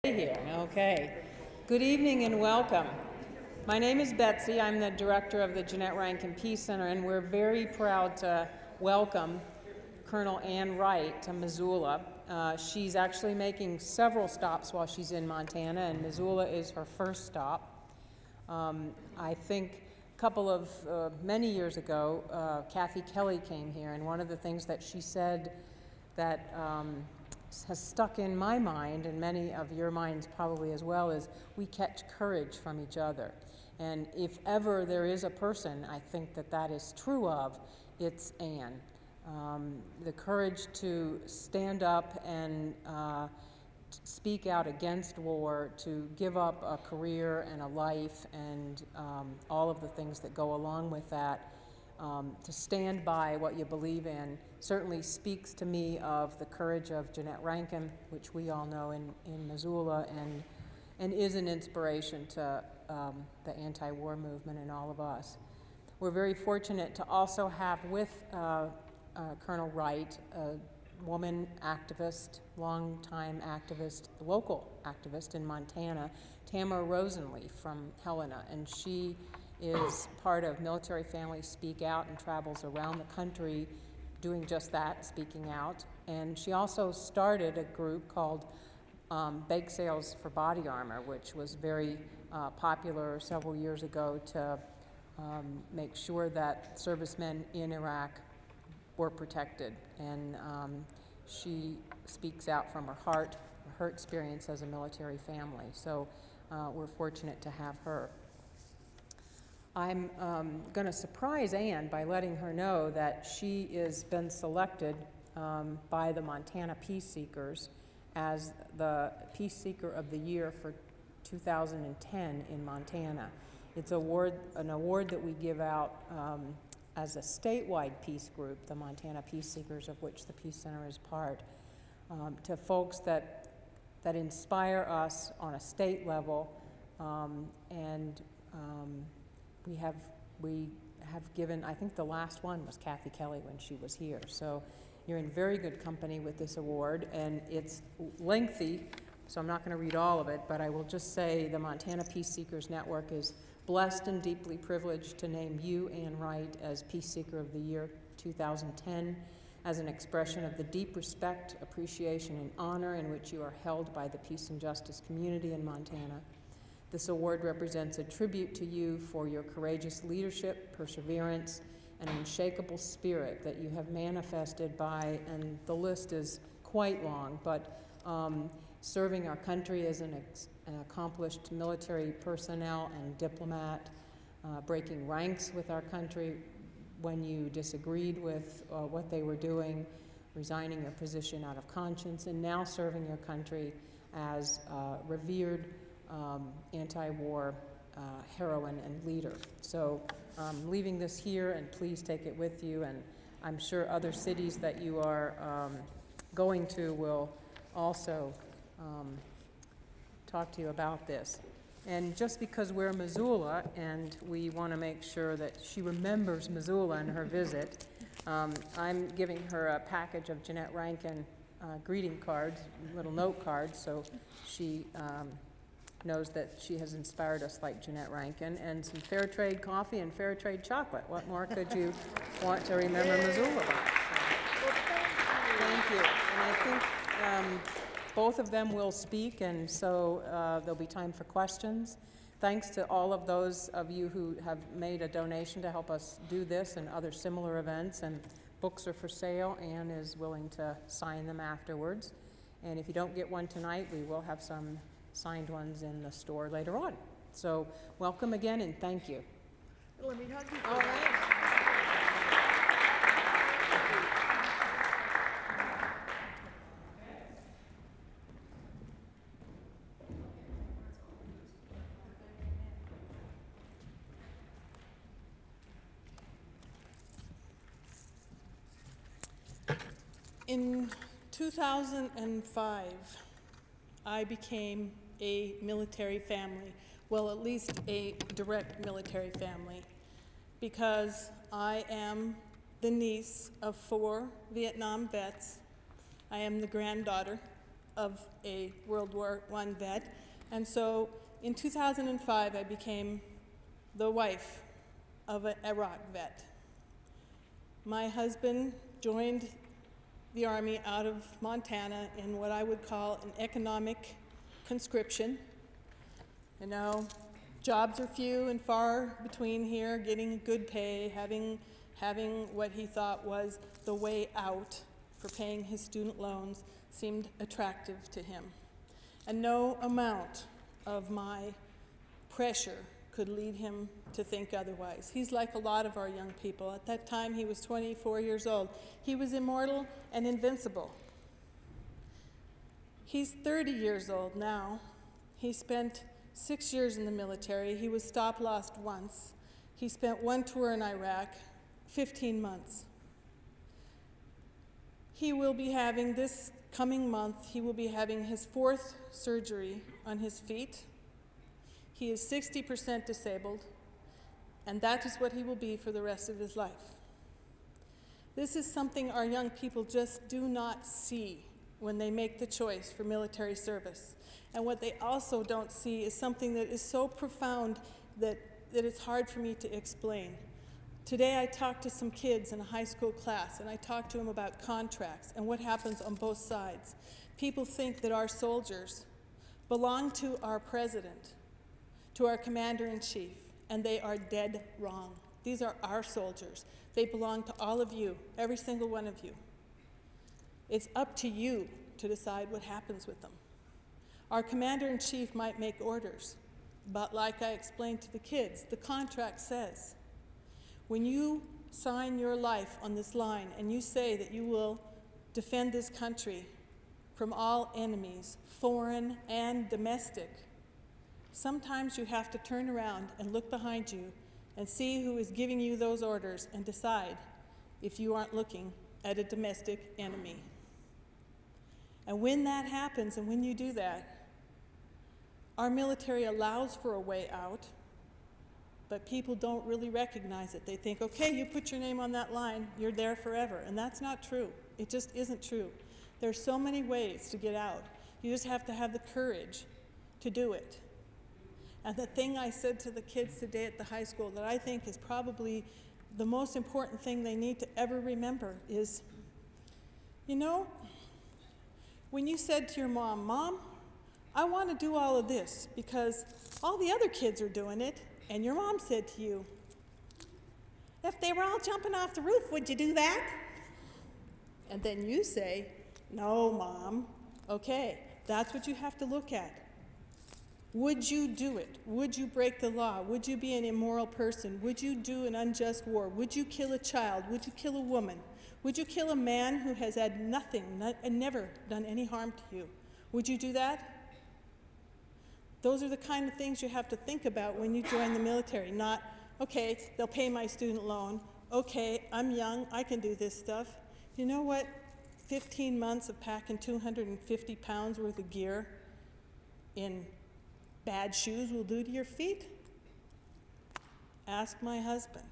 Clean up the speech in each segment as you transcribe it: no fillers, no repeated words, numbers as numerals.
Here. Okay. Good evening and welcome. My name is Betsy. I'm the director of the Jeannette Rankin Peace Center, and we're very proud to welcome Colonel Ann Wright to Missoula. She's actually making several stops while she's in Montana, and Missoula is her first stop. I think a couple of many years ago, Kathy Kelly came here, and one of the things that she said that has stuck in my mind, and many of your minds probably as well, is we catch courage from each other. And if ever there is a person I think that that is true of, it's Ann. The courage to stand up and speak out against war, to give up a career and a life and all of the things that go along with that, to stand by what you believe in, certainly speaks to me of the courage of Jeannette Rankin, which we all know in Missoula, and is an inspiration to the anti-war movement and all of us. We're very fortunate to also have with Colonel Wright a woman activist, longtime activist, local activist in Montana, Tamara Rosenleaf from Helena, and she is part of Military Families Speak Out and travels around the country doing just that, speaking out. And she also started a group called Bake Sales for Body Armor, which was very popular several years ago to make sure that servicemen in Iraq were protected. And she speaks out from her heart, her experience as a military family. So we're fortunate to have her. I'm going to surprise Ann by letting her know that she has been selected by the Montana Peace Seekers as the Peace Seeker of the Year for 2010 in Montana. It's an award that we give out as a statewide peace group, the Montana Peace Seekers, of which the Peace Center is part, to folks that inspire us on a state level, and we have given, I think the last one was Kathy Kelly when she was here. So you're in very good company with this award, and it's lengthy, so I'm not going to read all of it, but I will just say the Montana Peace Seekers Network is blessed and deeply privileged to name you, Ann Wright, as Peace Seeker of the Year 2010 as an expression of the deep respect, appreciation, and honor in which you are held by the peace and justice community in Montana. This award represents a tribute to you for your courageous leadership, perseverance, and unshakable spirit that you have manifested by, and the list is quite long, but serving our country as an accomplished military personnel and diplomat, breaking ranks with our country when you disagreed with what they were doing, resigning your position out of conscience, and now serving your country as revered anti-war heroine and leader. So leaving this here, and please take it with you, and I'm sure other cities that you are going to will also talk to you about this. And just because we're Missoula and we want to make sure that she remembers Missoula in her visit, I'm giving her a package of Jeannette Rankin greeting cards, little note cards, so she knows that she has inspired us like Jeannette Rankin, and some fair trade coffee and fair trade chocolate. What more could you want to remember Missoula by? So, thank you. And I think both of them will speak, and so there'll be time for questions. Thanks to all of those of you who have made a donation to help us do this and other similar events, and books are for sale. Ann is willing to sign them afterwards. And if you don't get one tonight, we will have some signed ones in the store later on. So welcome again, and thank you. Let me hug you. All right. In 2005, I became a military family, well, at least a direct military family, because I am the niece of 4 Vietnam vets. I am the granddaughter of a World War I vet. And so in 2005, I became the wife of an Iraq vet. My husband joined the Army out of Montana in what I would call an economic conscription. You know, jobs are few and far between here, getting good pay, having what he thought was the way out for paying his student loans seemed attractive to him. And no amount of my pressure could lead him to think otherwise. He's like a lot of our young people. At that time, he was 24 years old. He was immortal and invincible. He's 30 years old now. He spent 6 years in the military. He was stop-lost once. He spent one tour in Iraq, 15 months. He will be having, this coming month, he will be having his 4th surgery on his feet. He is 60% disabled, and that is what he will be for the rest of his life. This is something our young people just do not see when they make the choice for military service. And what they also don't see is something that is so profound that it's hard for me to explain. Today I talked to some kids in a high school class, and I talked to them about contracts and what happens on both sides. People think that our soldiers belong to our president, to our commander-in-chief, and they are dead wrong. These are our soldiers. They belong to all of you, every single one of you. It's up to you to decide what happens with them. Our commander-in-chief might make orders, but like I explained to the kids, the contract says, when you sign your life on this line and you say that you will defend this country from all enemies, foreign and domestic, sometimes you have to turn around and look behind you and see who is giving you those orders and decide if you aren't looking at a domestic enemy. And when that happens, and when you do that, our military allows for a way out, but people don't really recognize it. They think, okay, you put your name on that line, you're there forever. And that's not true. It just isn't true. There's so many ways to get out. You just have to have the courage to do it. And the thing I said to the kids today at the high school that I think is probably the most important thing they need to ever remember is, you know, when you said to your mom, Mom, I want to do all of this because all the other kids are doing it, and your mom said to you, if they were all jumping off the roof, would you do that? And then you say, no, Mom. Okay, that's what you have to look at. Would you do it? Would you break the law? Would you be an immoral person? Would you do an unjust war? Would you kill a child? Would you kill a woman? Would you kill a man who has had nothing and never done any harm to you? Would you do that? Those are the kind of things you have to think about when you join the military, not, okay, they'll pay my student loan. Okay, I'm young, I can do this stuff. You know what 15 months of packing 250 pounds worth of gear in bad shoes will do to your feet? Ask my husband.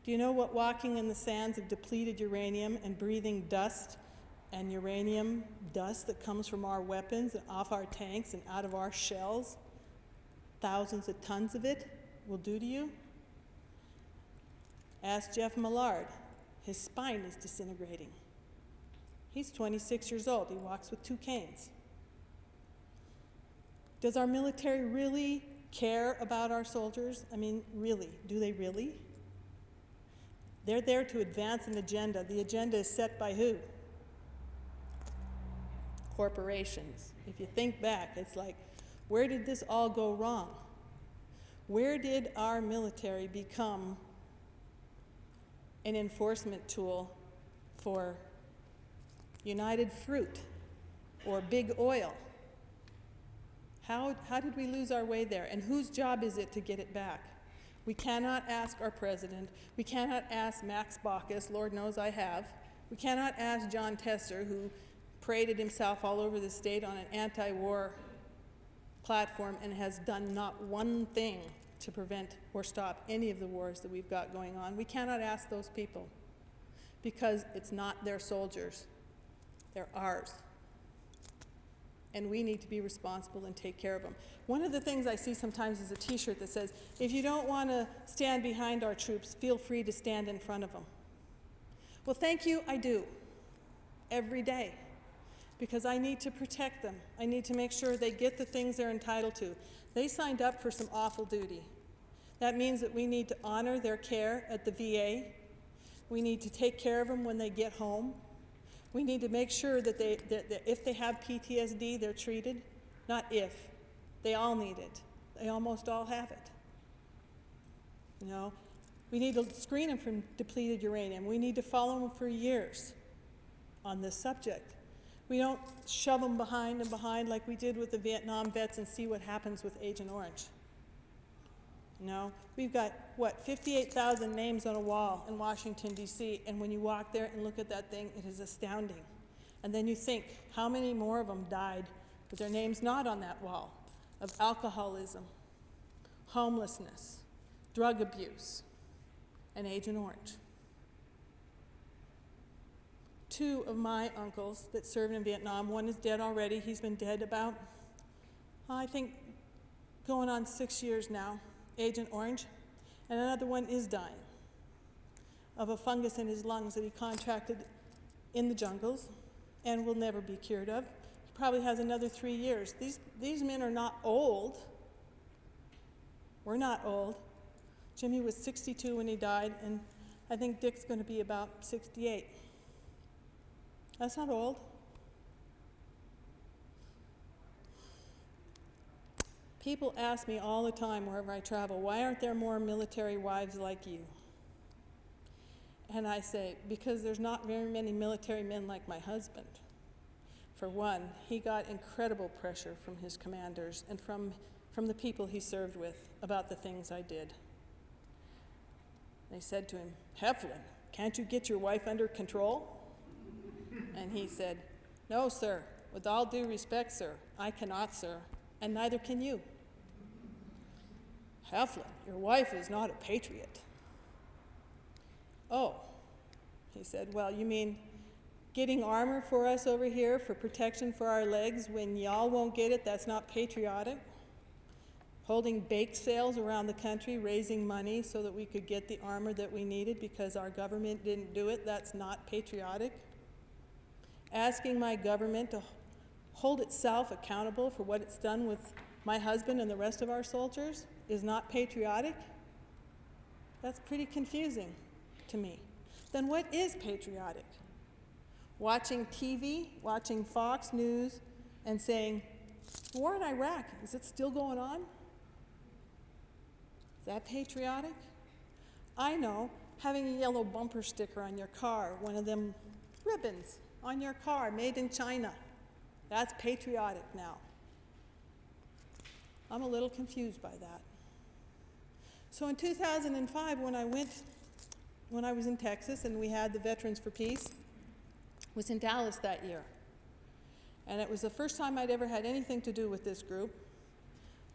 Do you know what walking in the sands of depleted uranium and breathing dust and uranium dust that comes from our weapons and off our tanks and out of our shells, thousands of tons of it, will do to you? Ask Jeff Millard. His spine is disintegrating. He's 26 years old. He walks with 2 canes. Does our military really care about our soldiers? I mean, really, do they really? They're there to advance an agenda. The agenda is set by who? Corporations. If you think back, it's like, where did this all go wrong? Where did our military become an enforcement tool for United Fruit or Big Oil? How did we lose our way there? And whose job is it to get it back? We cannot ask our president. We cannot ask Max Baucus. Lord knows I have. We cannot ask John Tesser, who paraded himself all over the state on an anti-war platform and has done not one thing to prevent or stop any of the wars that we've got going on. We cannot ask those people because it's not their soldiers. They're ours. and we need to be responsible and take care of them. One of the things I see sometimes is a t-shirt that says, if you don't want to stand behind our troops, feel free to stand in front of them. Well, thank you, I do, every day, because I need to protect them. I need to make sure they get the things they're entitled to. They signed up for some awful duty. That means that we need to honor their care at the VA. We need to take care of them when they get home. We need to make sure that if they have PTSD, they're treated. Not if. They all need it. They almost all have it. You know, we need to screen them from depleted uranium. We need to follow them for years on this subject. We don't shove them behind and behind like we did with the Vietnam vets and see what happens with Agent Orange. No, we've got, 58,000 names on a wall in Washington, D.C., and when you walk there and look at that thing, it is astounding. And then you think, how many more of them died with their names not on that wall, of alcoholism, homelessness, drug abuse, and Agent Orange. 2 of my uncles that served in Vietnam, one is dead already. He's been dead about, I think, going on 6 years now. Agent Orange, and another one is dying of a fungus in his lungs that he contracted in the jungles and will never be cured of. He probably has another 3 years. These men are not old. We're not old. Jimmy was 62 when he died, and I think Dick's going to be about 68. That's not old. People ask me all the time wherever I travel, why aren't there more military wives like you? And I say, because there's not very many military men like my husband. For one, he got incredible pressure from his commanders and from the people he served with about the things I did. They said to him, Heflin, can't you get your wife under control? And he said, no, sir, with all due respect, sir, I cannot, sir, and neither can you. Heflin, your wife is not a patriot. Oh, he said, well, you mean getting armor for us over here for protection for our legs when y'all won't get it, that's not patriotic? Holding bake sales around the country, raising money so that we could get the armor that we needed because our government didn't do it, that's not patriotic? Asking my government to hold itself accountable for what it's done with my husband and the rest of our soldiers is not patriotic? That's pretty confusing to me. Then what is patriotic? Watching TV, watching Fox News, and saying, war in Iraq, is it still going on? Is that patriotic? I know, having a yellow bumper sticker on your car, one of them ribbons on your car, made in China, that's patriotic now. I'm a little confused by that. So in 2005, when I was in Texas and we had the Veterans for Peace, was in Dallas that year. And it was the first time I'd ever had anything to do with this group.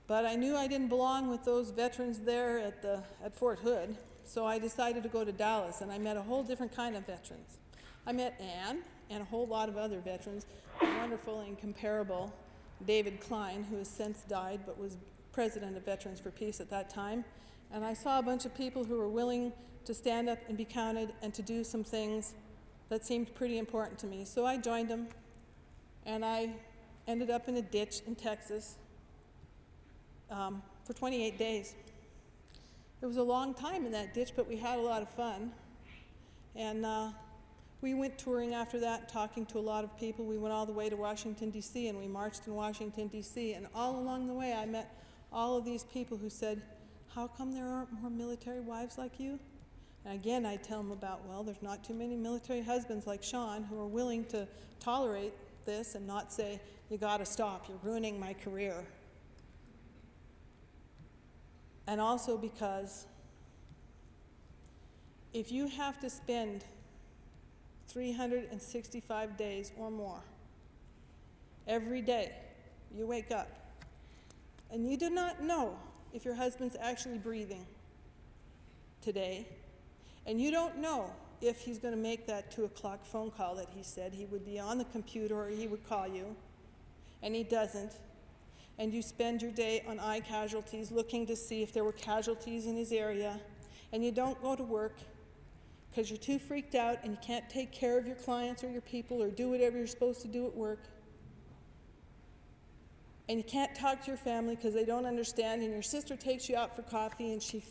But I knew I didn't belong with those veterans there at Fort Hood, so I decided to go to Dallas, and I met a whole different kind of veterans. I met Ann and a whole lot of other veterans, the wonderful and incomparable David Klein, who has since died but was president of Veterans for Peace at that time. And I saw a bunch of people who were willing to stand up and be counted and to do some things that seemed pretty important to me. So I joined them, and I ended up in a ditch in Texas for 28 days. It was a long time in that ditch, but we had a lot of fun. And we went touring after that, talking to a lot of people. We went all the way to Washington, D.C., and we marched in Washington, D.C. And all along the way, I met all of these people who said, how come there aren't more military wives like you? And again, I tell them about, well, there's not too many military husbands like Sean who are willing to tolerate this and not say, you gotta stop, you're ruining my career. And also because if you have to spend 365 days or more every day, you wake up, and you do not know if your husband's actually breathing today, and you don't know if he's going to make that 2 o'clock phone call that he said he would be on the computer or he would call you, and he doesn't, and you spend your day on eye casualties looking to see if there were casualties in his area, and you don't go to work because you're too freaked out and you can't take care of your clients or your people or do whatever you're supposed to do at work, and you can't talk to your family because they don't understand, and your sister takes you out for coffee and she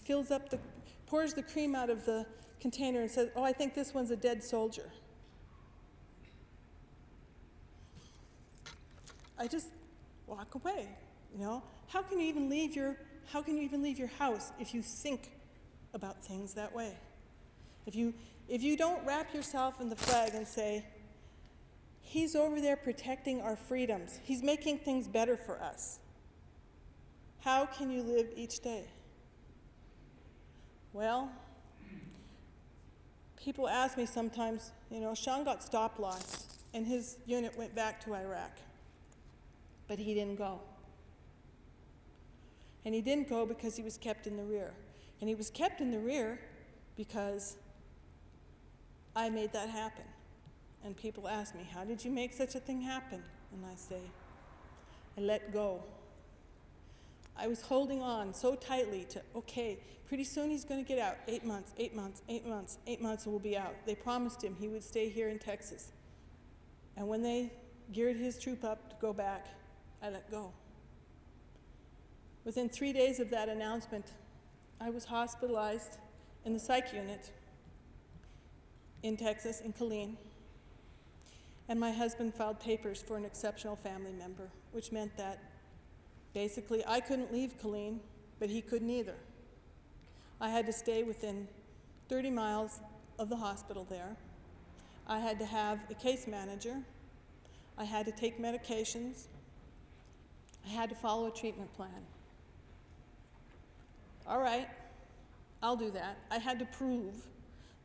pours the cream out of the container and says, "Oh, I think this one's a dead soldier." I just walk away, you know? How can you even leave your house if you think about things that way? If you don't wrap yourself in the flag and say, he's over there protecting our freedoms, he's making things better for us, how can you live each day? Well, people ask me sometimes, Sean got stop loss and his unit went back to Iraq, but he didn't go. And he didn't go because he was kept in the rear. And he was kept in the rear because I made that happen. And people ask me, how did you make such a thing happen? And I say, I let go. I was holding on so tightly to, okay, pretty soon he's going to get out. 8 months, 8 months, 8 months, 8 months and we'll be out. They promised him he would stay here in Texas. And when they geared his troop up to go back, I let go. Within 3 days of that announcement, I was hospitalized in the psych unit in Texas, in Killeen. And my husband filed papers for an exceptional family member, which meant that basically I couldn't leave Killeen, but he couldn't either. I had to stay within 30 miles of the hospital there. I had to have a case manager. I had to take medications. I had to follow a treatment plan. All right, I'll do that. I had to prove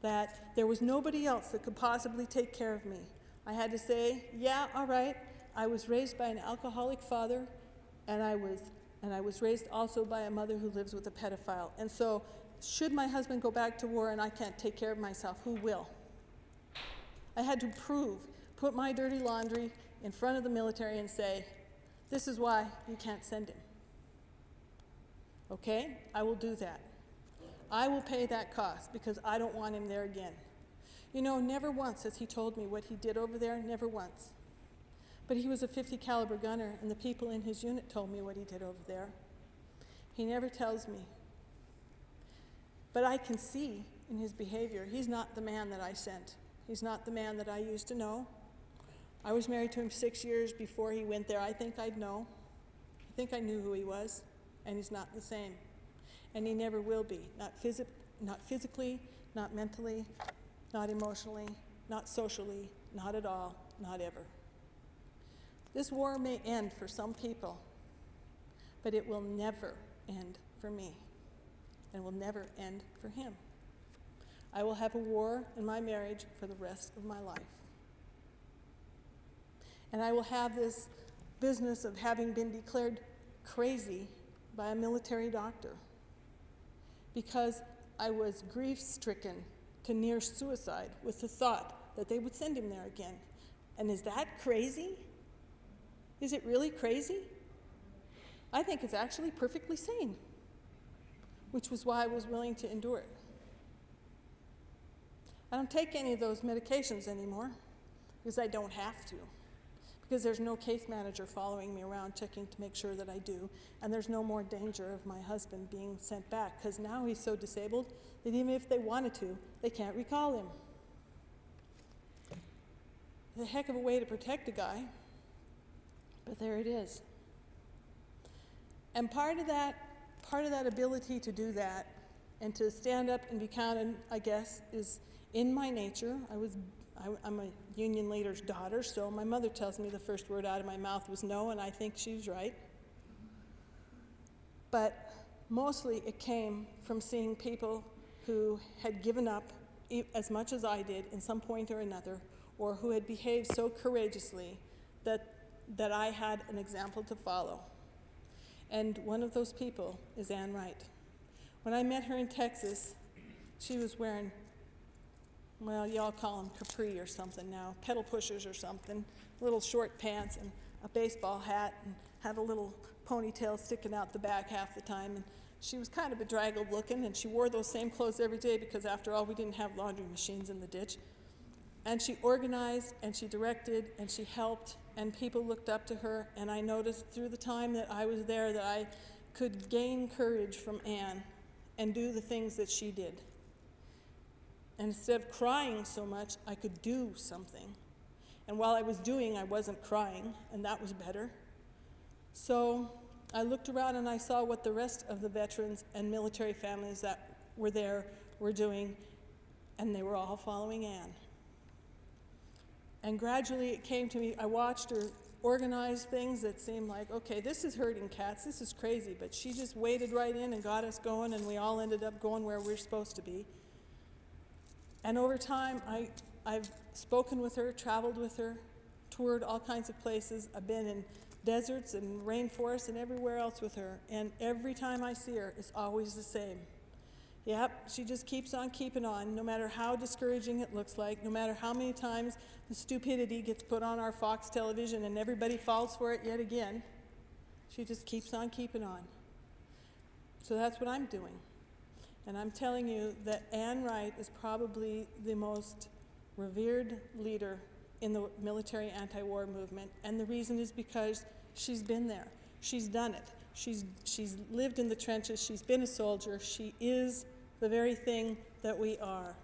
that there was nobody else that could possibly take care of me. I had to say, yeah, all right, I was raised by an alcoholic father, and I was raised also by a mother who lives with a pedophile. And so, should my husband go back to war and I can't take care of myself, who will? I had to put my dirty laundry in front of the military and say, this is why you can't send him. Okay, I will do that. I will pay that cost because I don't want him there again. Never once has he told me what he did over there, never once. But he was a .50 caliber gunner, and the people in his unit told me what he did over there. He never tells me. But I can see in his behavior, he's not the man that I sent. He's not the man that I used to know. I was married to him 6 years before he went there. I think I'd know. I think I knew who he was, and he's not the same. And he never will be, not physically, not mentally, not emotionally, not socially, not at all, not ever. This war may end for some people, but it will never end for me, and will never end for him. I will have a war in my marriage for the rest of my life. And I will have this business of having been declared crazy by a military doctor because I was grief-stricken to near suicide with the thought that they would send him there again. And is that crazy? Is it really crazy? I think it's actually perfectly sane, which was why I was willing to endure it. I don't take any of those medications anymore because I don't have to, because there's no case manager following me around checking to make sure that I do, and there's no more danger of my husband being sent back, because now he's so disabled that even if they wanted to, they can't recall him. It's a heck of a way to protect a guy, but there it is. And part of that ability to do that and to stand up and be counted, I guess, is in my nature. I'm a union leader's daughter, so my mother tells me the first word out of my mouth was no, and I think she was right. But mostly it came from seeing people who had given up as much as I did in some point or another, or who had behaved so courageously that I had an example to follow. And one of those people is Ann Wright. When I met her in Texas, she was wearing, well, y'all call them capri or something now, pedal pushers or something, little short pants and a baseball hat and had a little ponytail sticking out the back half the time. And she was kind of bedraggled looking, and she wore those same clothes every day because after all, we didn't have laundry machines in the ditch. And she organized, and she directed, and she helped, and people looked up to her. And I noticed through the time that I was there that I could gain courage from Anne and do the things that she did. And instead of crying so much, I could do something. And while I was doing, I wasn't crying, and that was better. So I looked around and I saw what the rest of the veterans and military families that were there were doing, and they were all following Anne. And gradually it came to me, I watched her organize things that seemed like, okay, this is herding cats, this is crazy, but she just waded right in and got us going, and we all ended up going where we're supposed to be. And over time, I've spoken with her, traveled with her, toured all kinds of places. I've been in deserts and rainforests and everywhere else with her. And every time I see her, it's always the same. Yep, she just keeps on keeping on, no matter how discouraging it looks like, no matter how many times the stupidity gets put on our Fox television and everybody falls for it yet again. She just keeps on keeping on. So that's what I'm doing. And I'm telling you that Anne Wright is probably the most revered leader in the military anti-war movement. And the reason is because she's been there. She's done it. She's lived in the trenches. She's been a soldier. She is the very thing that we are.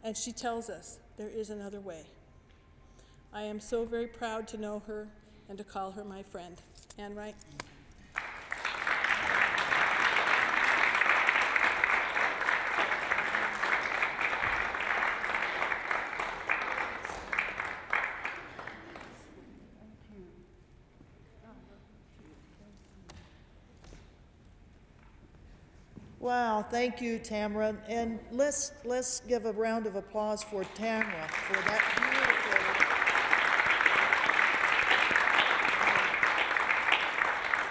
And she tells us there is another way. I am so very proud to know her and to call her my friend. Anne Wright. Wow, thank you, Tamara. And let's give a round of applause for Tamara for that beautiful.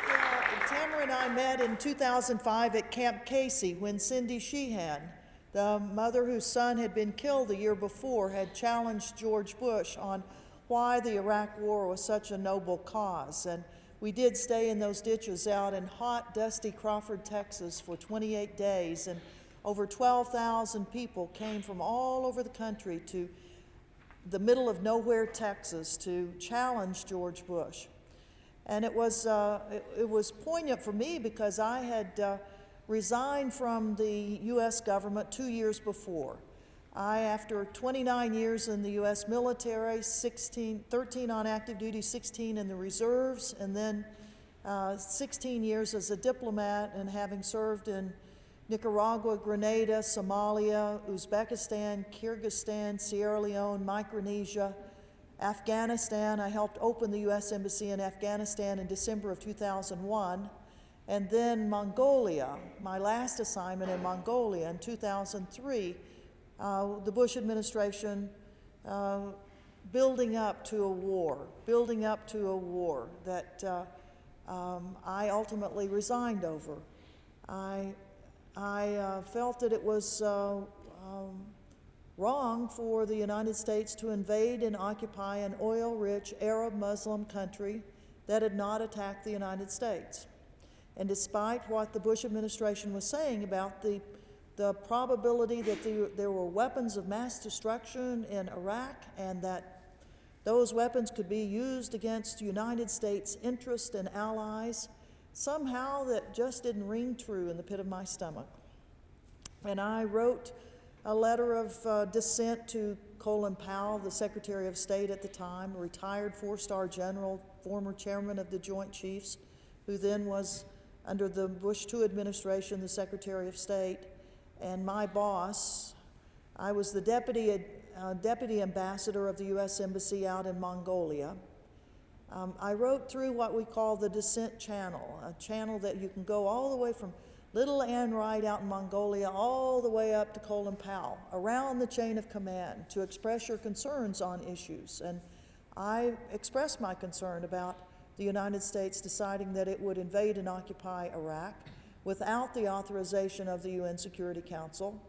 Yeah, Tamara and I met in 2005 at Camp Casey when Cindy Sheehan, the mother whose son had been killed the year before, had challenged George Bush on why the Iraq War was such a noble cause. And we did stay in those ditches out in hot, dusty Crawford, Texas for 28 days, and over 12,000 people came from all over the country to the middle of nowhere, Texas, to challenge George Bush. And it was poignant for me because I had resigned from the U.S. government 2 years before. After 29 years in the U.S. military, 13 on active duty, 16 in the reserves, and then 16 years as a diplomat, and having served in Nicaragua, Grenada, Somalia, Uzbekistan, Kyrgyzstan, Sierra Leone, Micronesia, Afghanistan. I helped open the U.S. Embassy in Afghanistan in December of 2001, and then Mongolia, my last assignment in Mongolia in 2003. The Bush administration building up to a war that I ultimately resigned over. I felt that it was wrong for the United States to invade and occupy an oil-rich Arab Muslim country that had not attacked the United States. And despite what the Bush administration was saying about the probability that there were weapons of mass destruction in Iraq and that those weapons could be used against United States interests and allies, somehow that just didn't ring true in the pit of my stomach. And I wrote a letter of dissent to Colin Powell, the Secretary of State at the time, a retired four-star general, former chairman of the Joint Chiefs, who then was, under the Bush II administration, the Secretary of State. And my boss, I was the deputy ambassador of the U.S. Embassy out in Mongolia. I wrote through what we call the dissent channel, a channel that you can go all the way from little Anne Wright out in Mongolia all the way up to Colin Powell, around the chain of command, to express your concerns on issues. And I expressed my concern about the United States deciding that it would invade and occupy Iraq without the authorization of the UN Security Council,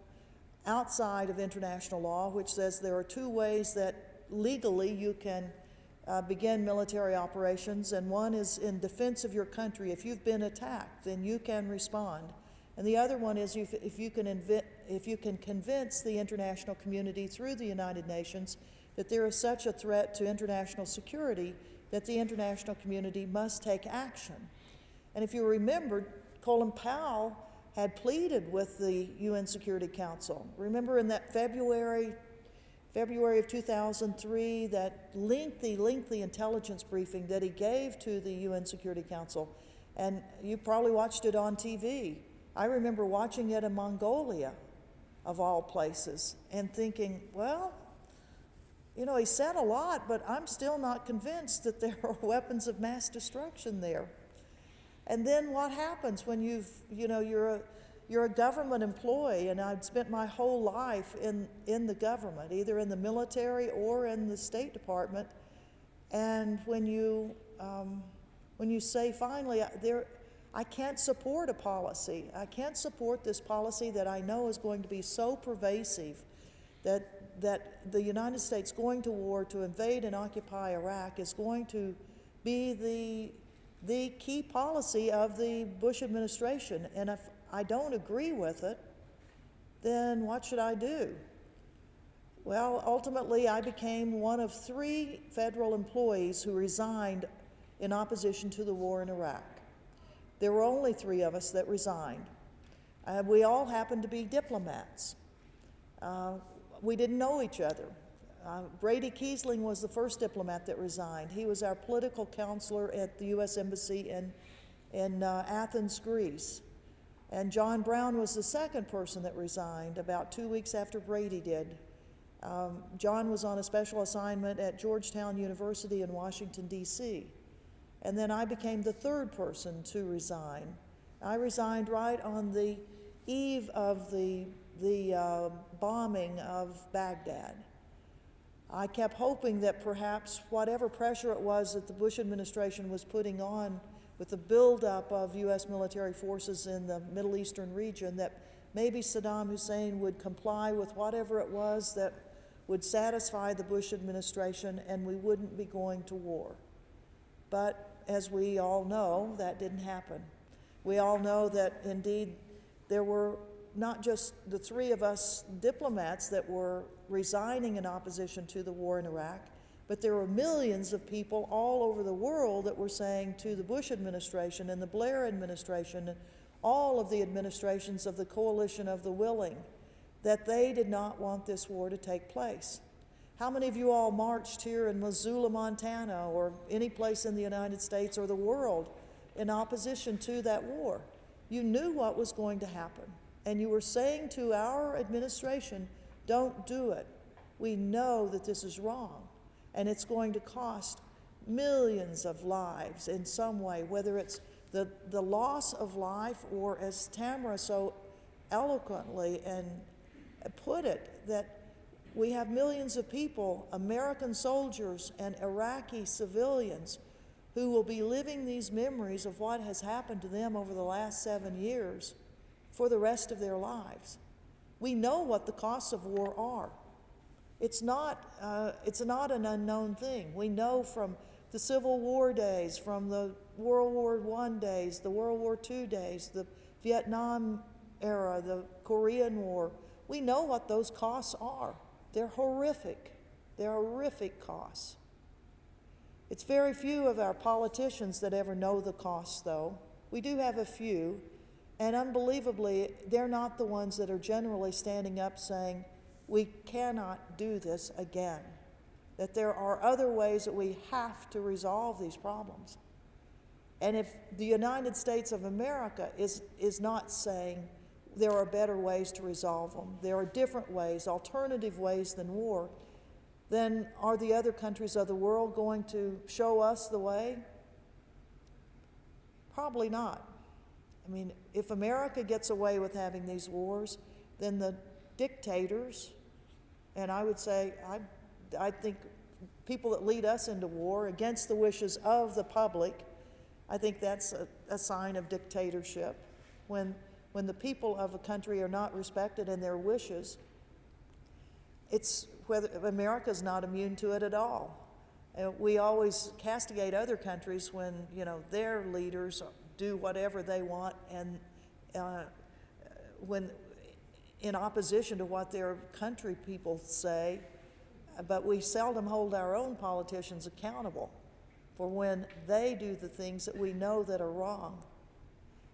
outside of international law, which says there are two ways that legally you can begin military operations, and one is in defense of your country. If you've been attacked, then you can respond. And the other one is if you can convince the international community through the United Nations that there is such a threat to international security that the international community must take action. And if you remember, Colin Powell had pleaded with the UN Security Council. Remember in that February of 2003, that lengthy intelligence briefing that he gave to the UN Security Council. And you probably watched it on TV. I remember watching it in Mongolia, of all places, and thinking, well, you know, he said a lot, but I'm still not convinced that there are weapons of mass destruction there. And then what happens when you're a government employee, and I'd spent my whole life in the government, either in the military or in the State Department, and when you say finally, I can't support a policy. I can't support this policy that I know is going to be so pervasive that the United States going to war to invade and occupy Iraq is going to be the key policy of the Bush administration. And if I don't agree with it, then what should I do? Well, ultimately, I became one of 3 federal employees who resigned in opposition to the war in Iraq. There were only 3 of us that resigned. We all happened to be diplomats. We didn't know each other. Brady Kiesling was the first diplomat that resigned. He was our political counselor at the U.S. Embassy in Athens, Greece. And John Brown was the second person that resigned about 2 weeks after Brady did. John was on a special assignment at Georgetown University in Washington, D.C. And then I became the 3rd person to resign. I resigned right on the eve of the bombing of Baghdad. I kept hoping that perhaps whatever pressure it was that the Bush administration was putting on with the buildup of U.S. military forces in the Middle Eastern region, that maybe Saddam Hussein would comply with whatever it was that would satisfy the Bush administration and we wouldn't be going to war. But as we all know, that didn't happen. We all know that indeed there were not just the 3 of us diplomats that were resigning in opposition to the war in Iraq, but there were millions of people all over the world that were saying to the Bush administration and the Blair administration and all of the administrations of the coalition of the willing that they did not want this war to take place. How many of you all marched here in Missoula, Montana, or any place in the United States or the world in opposition to that war? You knew what was going to happen. And you were saying to our administration, don't do it. We know that this is wrong, and it's going to cost millions of lives in some way, whether it's the loss of life or, as Tamara so eloquently and put it, that we have millions of people, American soldiers and Iraqi civilians, who will be living these memories of what has happened to them over the last 7 years for the rest of their lives. We know what the costs of war are. It's not an unknown thing. We know from the Civil War days, from the World War I days, the World War II days, the Vietnam era, the Korean War. We know what those costs are. They're horrific. They're horrific costs. It's very few of our politicians that ever know the costs, though. We do have a few, and unbelievably, they're not the ones that are generally standing up saying, we cannot do this again, that there are other ways that we have to resolve these problems. And if the United States of America is not saying there are better ways to resolve them, there are different ways, alternative ways than war, then are the other countries of the world going to show us the way? Probably not. I mean, if America gets away with having these wars, then the dictators, and I would say, I think people that lead us into war against the wishes of the public, I think that's a sign of dictatorship. When the people of a country are not respected in their wishes, it's whether America's not immune to it at all. We always castigate other countries when, their leaders do whatever they want, and when in opposition to what their country people say, but we seldom hold our own politicians accountable for when they do the things that we know that are wrong.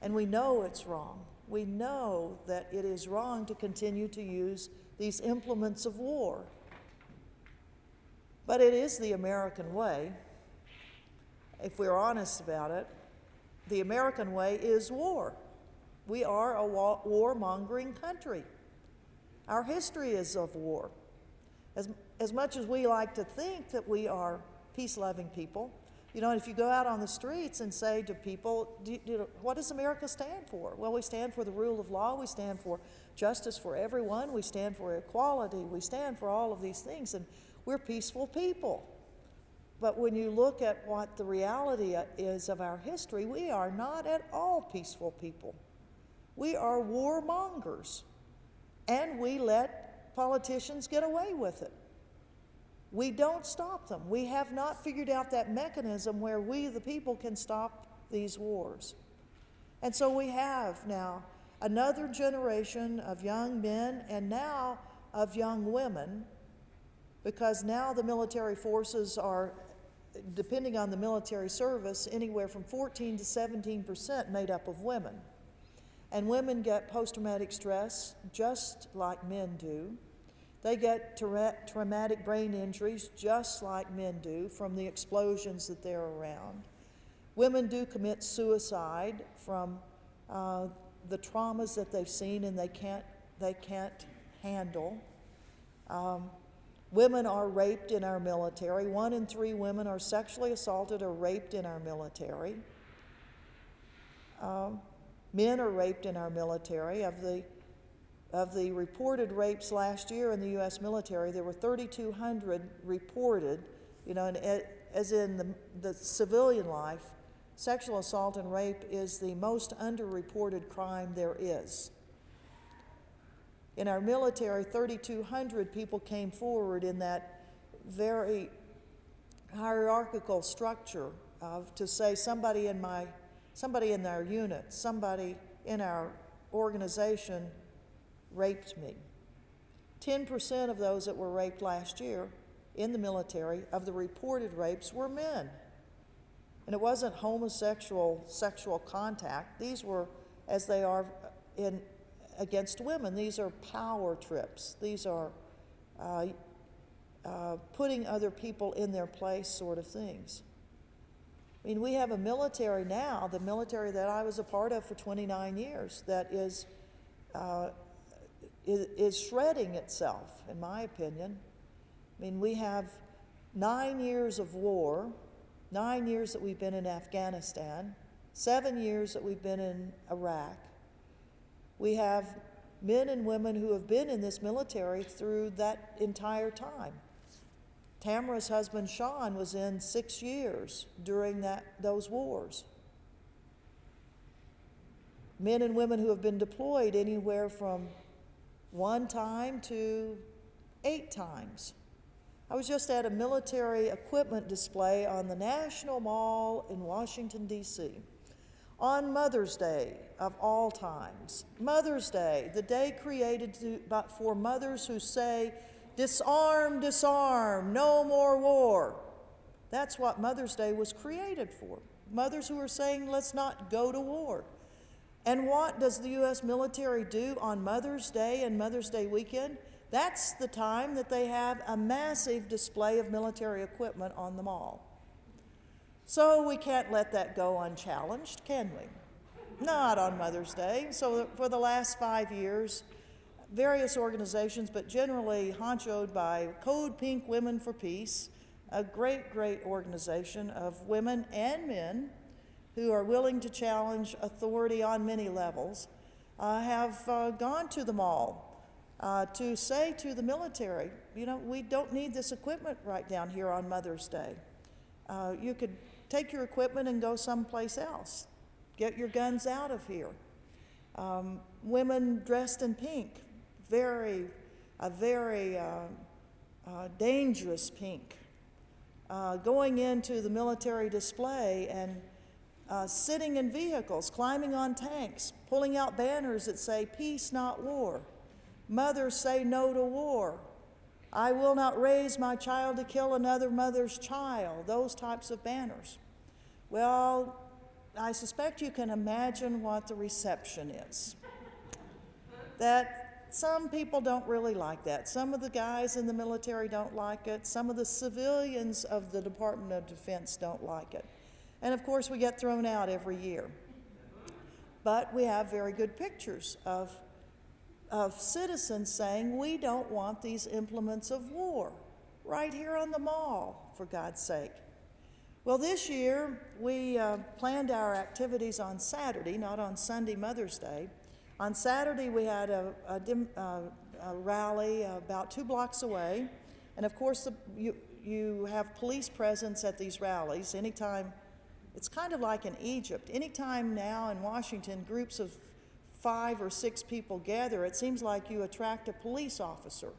And we know it's wrong. We know that it is wrong to continue to use these implements of war. But it is the American way. If we're honest about it, the American way is war. We are a war-mongering country. Our history is of war. As much as we like to think that we are peace-loving people, if you go out on the streets and say to people, what does America stand for? Well, we stand for the rule of law, we stand for justice for everyone, we stand for equality, we stand for all of these things, and we're peaceful people. But when you look at what the reality is of our history, we are not at all peaceful people. We are warmongers, and we let politicians get away with it. We don't stop them. We have not figured out that mechanism where we, the people, can stop these wars. And so we have now another generation of young men and now of young women, because now the military forces are, depending on the military service, anywhere from 14 to 17% made up of women. And women get post-traumatic stress just like men do. They get traumatic brain injuries just like men do from the explosions that they're around. Women do commit suicide from the traumas that they've seen and they can't handle. Women are raped in our military. 1 in 3 women are sexually assaulted or raped in our military. Men are raped in our military. Of the reported rapes last year in the U.S. military, there were 3,200 reported, and as in the civilian life, sexual assault and rape is the most underreported crime there is. In our military, 3,200 people came forward in that very hierarchical structure to say somebody in our unit, somebody in our organization raped me. 10% of those that were raped last year in the military of the reported rapes were men. And it wasn't homosexual sexual contact. These were, as they are against women, these are power trips. These are putting other people in their place sort of things. I mean, we have a military now, the military that I was a part of for 29 years, that is shredding itself, in my opinion. I mean, we have 9 years of war, 9 years that we've been in Afghanistan, 7 years that we've been in Iraq. We have men and women who have been in this military through that entire time. Tamara's husband, Sean, was in 6 years during those wars. Men and women who have been deployed anywhere from 1 time to 8 times. I was just at a military equipment display on the National Mall in Washington, D.C. on Mother's Day of all times. Mother's Day, the day created for mothers who say, disarm, disarm, no more war. That's what Mother's Day was created for. Mothers who are saying, let's not go to war. And what does the U.S. military do on Mother's Day and Mother's Day weekend? That's the time that they have a massive display of military equipment on the mall. So we can't let that go unchallenged, can we? Not on Mother's Day. So for the last 5 years, various organizations, but generally honchoed by Code Pink Women for Peace, a great, great organization of women and men who are willing to challenge authority on many levels, have gone to the mall to say to the military, we don't need this equipment right down here on Mother's Day. You could take your equipment and go someplace else. Get your guns out of here. Women dressed in pink, a very dangerous pink. going into the military display and sitting in vehicles, climbing on tanks, pulling out banners that say, "Peace, not war." "Mothers say no to war." "I will not raise my child to kill another mother's child." Those types of banners. Well, I suspect you can imagine what the reception is. That some people don't really like that. Some of the guys in the military don't like it. Some of the civilians of the Department of Defense don't like it. And of course, we get thrown out every year. But we have very good pictures of citizens saying, "We don't want these implements of war," right here on the mall, for God's sake. Well, this year, we planned our activities on Saturday, not on Sunday, Mother's Day. On Saturday, we had a rally about 2 blocks away. And of course, you have police presence at these rallies. Anytime, it's kind of like in Egypt. Anytime now in Washington, groups of 5 or 6 people gather, it seems like you attract a police officer.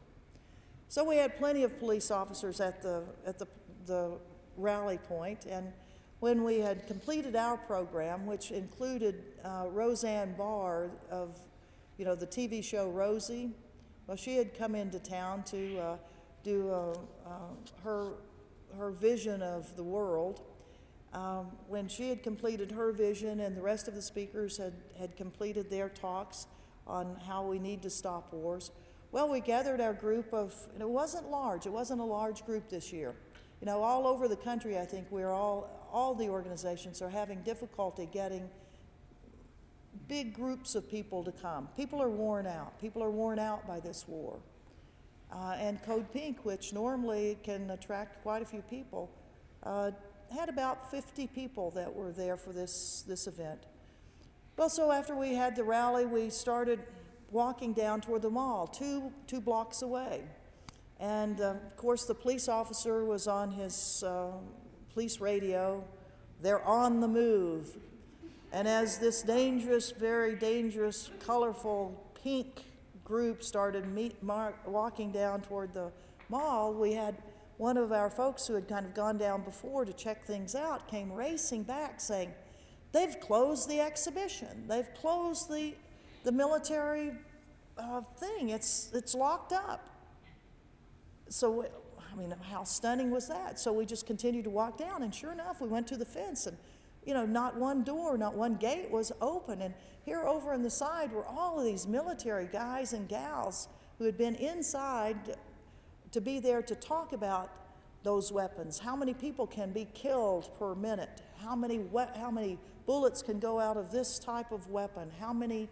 So we had plenty of police officers at the rally point, and when we had completed our program, which included Roseanne Barr of, the TV show Rosie, well, she had come into town to do her vision of the world. When she had completed her vision and the rest of the speakers had completed their talks on how we need to stop wars, well, we gathered our group of, and it wasn't large, it wasn't a large group this year. All over the country, I think all the organizations are having difficulty getting big groups of people to come. People are worn out. People are worn out by this war. And Code Pink, which normally can attract quite a few people, had about 50 people that were there for this event. Well, so after we had the rally, we started walking down toward the mall, two blocks away. And of course, the police officer was on his police radio. "They're on the move." And as this dangerous, very dangerous, colorful pink group started walking down toward the mall, we had one of our folks who had kind of gone down before to check things out came racing back saying, "They've closed the exhibition. They've closed the military thing. It's locked up." So, how stunning was that? So we just continued to walk down, and sure enough, we went to the fence, and, not one door, not one gate was open. And here over on the side were all of these military guys and gals who had been inside to be there to talk about those weapons. How many people can be killed per minute? How many bullets can go out of this type of weapon? How many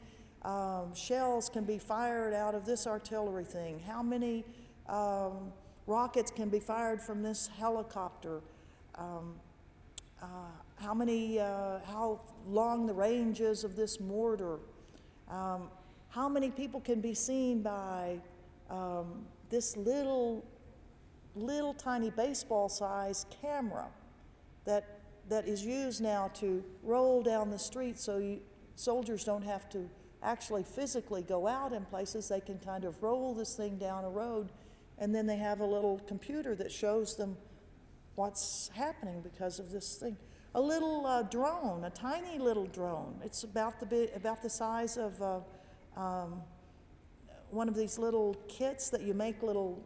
shells can be fired out of this artillery thing? How many rockets can be fired from this helicopter? How long the range is of this mortar? How many people can be seen by this little tiny baseball-sized camera that is used now to roll down the street so soldiers don't have to actually physically go out in places. They can kind of roll this thing down a road, and then they have a little computer that shows them what's happening because of this thing. A little drone, a tiny little drone. It's about the size of one of these little kits that you make little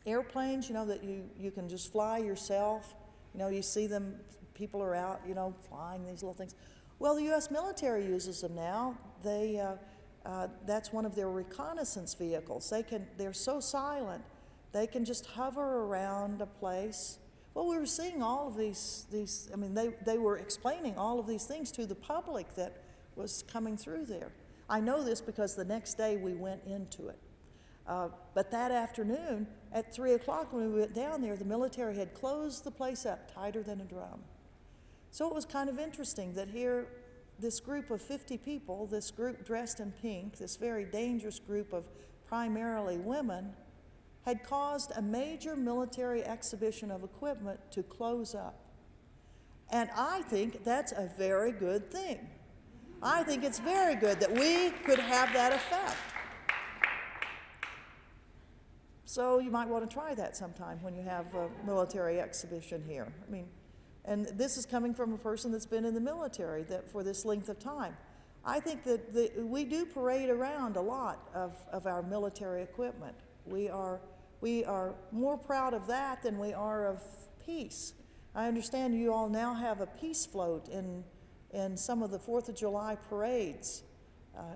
airplanes, that you can just fly yourself. You see them, people are out, flying these little things. Well, the U.S. military uses them now. That's one of their reconnaissance vehicles. They're so silent, they can just hover around a place. Well, we were seeing all of these they were explaining all of these things to the public that was coming through there. I know this because the next day we went into it. But that afternoon, at 3 o'clock when we went down there, the military had closed the place up tighter than a drum. So it was kind of interesting that here, this group of 50 people, this group dressed in pink, this very dangerous group of primarily women, had caused a major military exhibition of equipment to close up. And I think that's a very good thing. I think it's very good that we could have that effect. So you might want to try that sometime when you have a military exhibition here. I mean, and this is coming from a person that's been in the military that for this length of time. I think that we do parade around a lot of our military equipment. We are more proud of that than we are of peace. I understand you all now have a peace float in some of the 4th of July parades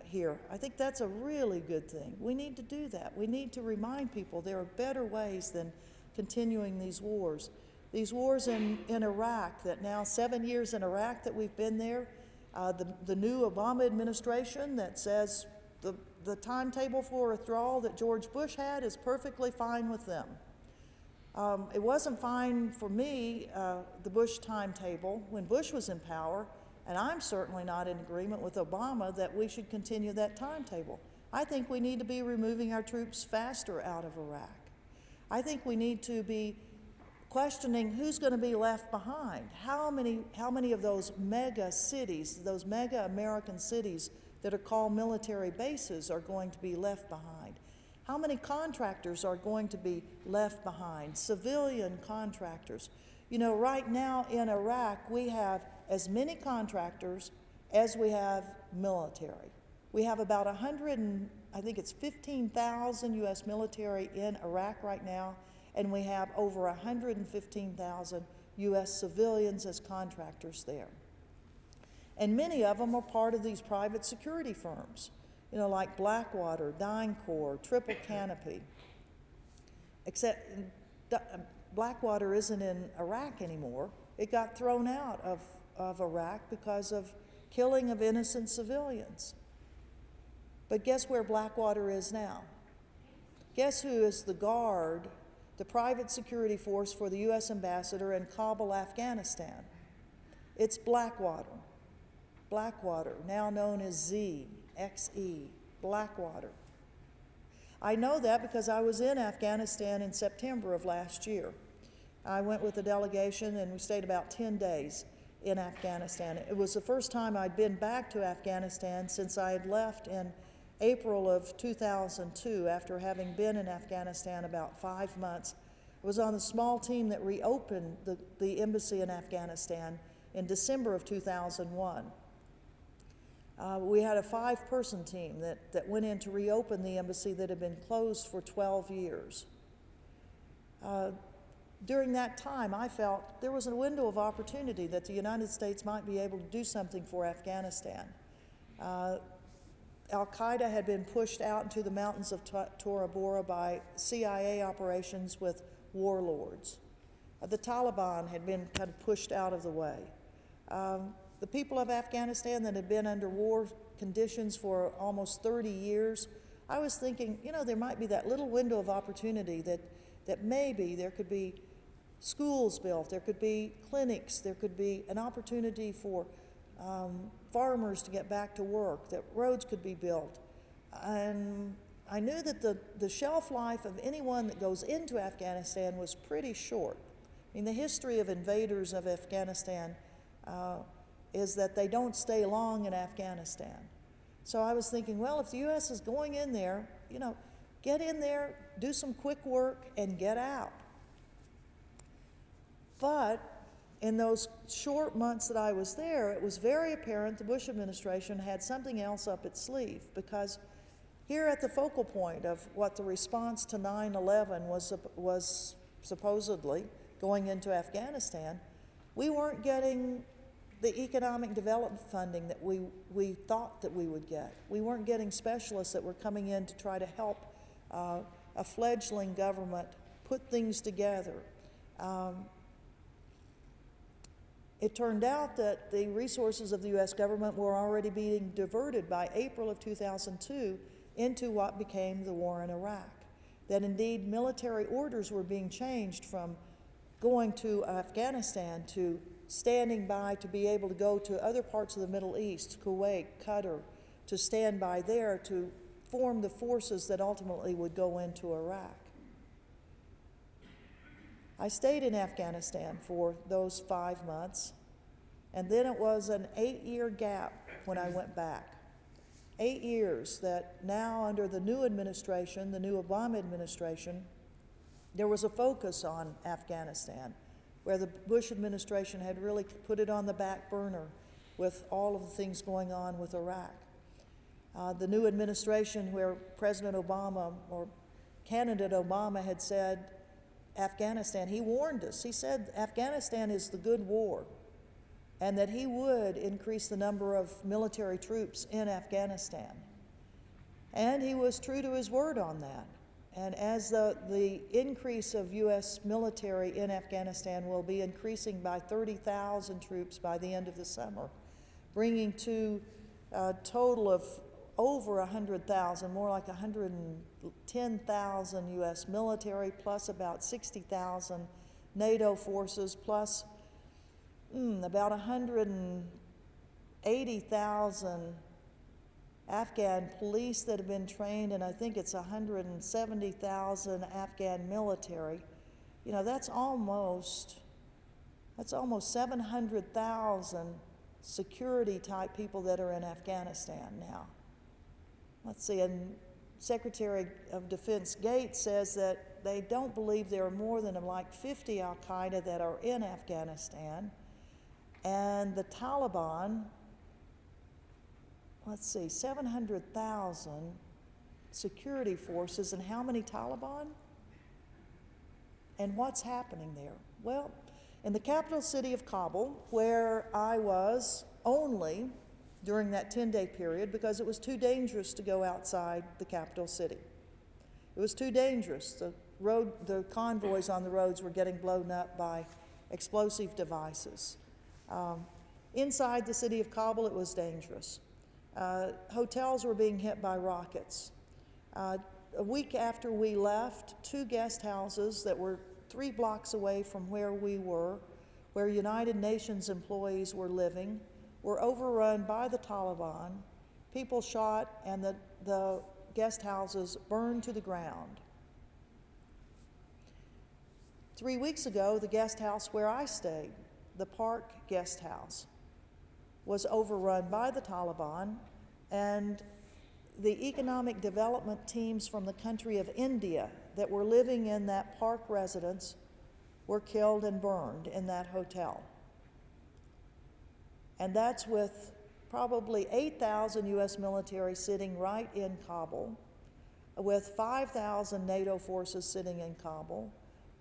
here. I think that's a really good thing. We need to do that. We need to remind people there are better ways than continuing these wars. These wars in Iraq, that now 7 years in Iraq that we've been there, the new Obama administration that says the timetable for withdrawal that George Bush had is perfectly fine with them. It wasn't fine for me, the Bush timetable, when Bush was in power, and I'm certainly not in agreement with Obama that we should continue that timetable. I think we need to be removing our troops faster out of Iraq. I think we need to be questioning who's going to be left behind. How many of those mega cities, those mega American cities that are called military bases are going to be left behind? How many contractors are going to be left behind, civilian contractors? You know, right now in Iraq, we have as many contractors as we have military. We have about 15,000 U.S. military in Iraq right now, and we have over 115,000 U.S. civilians as contractors there. And many of them are part of these private security firms, you know, like Blackwater, DynCorp, Triple Canopy. Except Blackwater isn't in Iraq anymore. It got thrown out of Iraq because of killing of innocent civilians. But guess where Blackwater is now? Guess who is the guard, the private security force for the U.S. ambassador in Kabul, Afghanistan? It's Blackwater. Blackwater, now known as XE, Blackwater. I know that because I was in Afghanistan in September of last year. I went with a delegation and we stayed about 10 days in Afghanistan. It was the first time I'd been back to Afghanistan since I had left in April of 2002 after having been in Afghanistan about 5 months. I was on the small team that reopened the embassy in Afghanistan in December of 2001. We had a 5-person team that went in to reopen the embassy that had been closed for 12 years. During that time, I felt there was a window of opportunity that the United States might be able to do something for Afghanistan. Al-Qaeda had been pushed out into the mountains of Tora Bora by CIA operations with warlords. The Taliban had been kind of pushed out of the way. The people of Afghanistan that had been under war conditions for almost 30 years, I was thinking, you know, there might be that little window of opportunity that maybe there could be schools built, there could be clinics, there could be an opportunity for farmers to get back to work, that roads could be built. And I knew that the shelf life of anyone that goes into Afghanistan was pretty short. I mean, the history of invaders of Afghanistan is that they don't stay long in Afghanistan. So I was thinking, well, if the U.S. is going in there, you know, get in there, do some quick work, and get out. But in those short months that I was there, it was very apparent the Bush administration had something else up its sleeve, because here at the focal point of what the response to 9/11 was supposedly going into Afghanistan, we weren't getting the economic development funding that we thought that we would get. We weren't getting specialists that were coming in to try to help a fledgling government put things together. It turned out that the resources of the U.S. government were already being diverted by April of 2002 into what became the war in Iraq. That indeed military orders were being changed from going to Afghanistan to standing by to be able to go to other parts of the Middle East, Kuwait, Qatar, to stand by there to form the forces that ultimately would go into Iraq. I stayed in Afghanistan for those 5 months, and then it was an 8-year gap when I went back. 8 years that now under the new administration, the new Obama administration, there was a focus on Afghanistan, where the Bush administration had really put it on the back burner with all of the things going on with Iraq. The new administration, where President Obama or candidate Obama had said, Afghanistan, he warned us. He said Afghanistan is the good war, and that he would increase the number of military troops in Afghanistan. And he was true to his word on that. And as the increase of U.S. military in Afghanistan will be increasing by 30,000 troops by the end of the summer, bringing to a total of over 100,000, more like 110,000 U.S. military, plus about 60,000 NATO forces, plus about 180,000 Afghan police that have been trained, and I think it's 170,000 Afghan military. You know, that's almost 700,000 security type people that are in Afghanistan now. Let's see, and Secretary of Defense Gates says that they don't believe there are more than like 50 Al-Qaeda that are in Afghanistan. And the Taliban, let's see, 700,000 security forces, and how many Taliban? And what's happening there? Well, in the capital city of Kabul, where I was only during that 10-day period, because it was too dangerous to go outside the capital city. It was too dangerous. The convoys on the roads were getting blown up by explosive devices. Inside the city of Kabul, it was dangerous. Hotels were being hit by rockets. A week after we left, 2 guest houses that were 3 blocks away from where we were, where United Nations employees were living, were overrun by the Taliban. People shot, and the guest houses burned to the ground. 3 weeks ago, the guest house where I stayed, the Park Guest House, was overrun by the Taliban, and the economic development teams from the country of India that were living in that park residence were killed and burned in that hotel. And that's with probably 8,000 U.S. military sitting right in Kabul, with 5,000 NATO forces sitting in Kabul,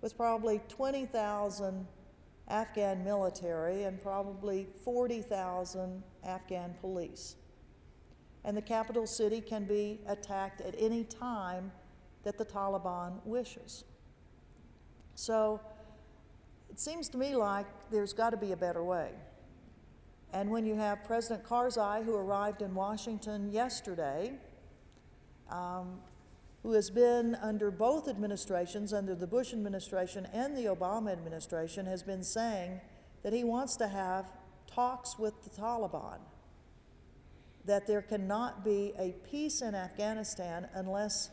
with probably 20,000 Afghan military and probably 40,000 Afghan police. And the capital city can be attacked at any time that the Taliban wishes. So it seems to me like there's got to be a better way. And when you have President Karzai, who arrived in Washington yesterday, who has been under both administrations, under the Bush administration and the Obama administration, has been saying that he wants to have talks with the Taliban, that there cannot be a peace in Afghanistan unless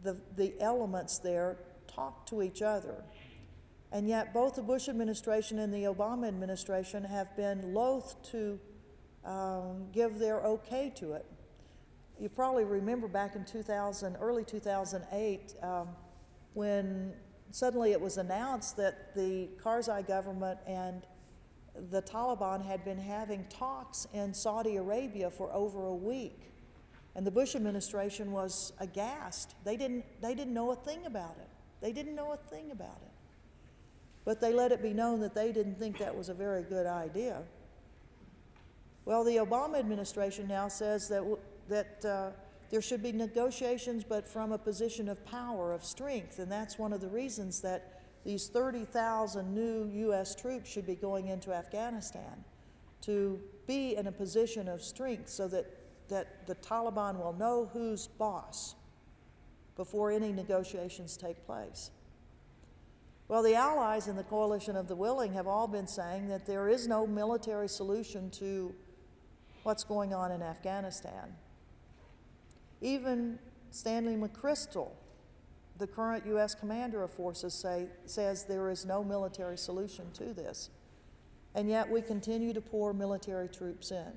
the elements there talk to each other. And yet both the Bush administration and the Obama administration have been loath to give their okay to it. You probably remember back in early 2008, when suddenly it was announced that the Karzai government and the Taliban had been having talks in Saudi Arabia for over a week. And the Bush administration was aghast. They didn't know a thing about it. They didn't know a thing about it. But they let it be known that they didn't think that was a very good idea. Well, the Obama administration now says that there should be negotiations, but from a position of power, of strength, and that's one of the reasons that these 30,000 new U.S. troops should be going into Afghanistan, to be in a position of strength so that the Taliban will know who's boss before any negotiations take place. Well, the allies in the coalition of the willing have all been saying that there is no military solution to what's going on in Afghanistan. Even Stanley McChrystal, the current U.S. commander of forces, says there is no military solution to this. And yet we continue to pour military troops in.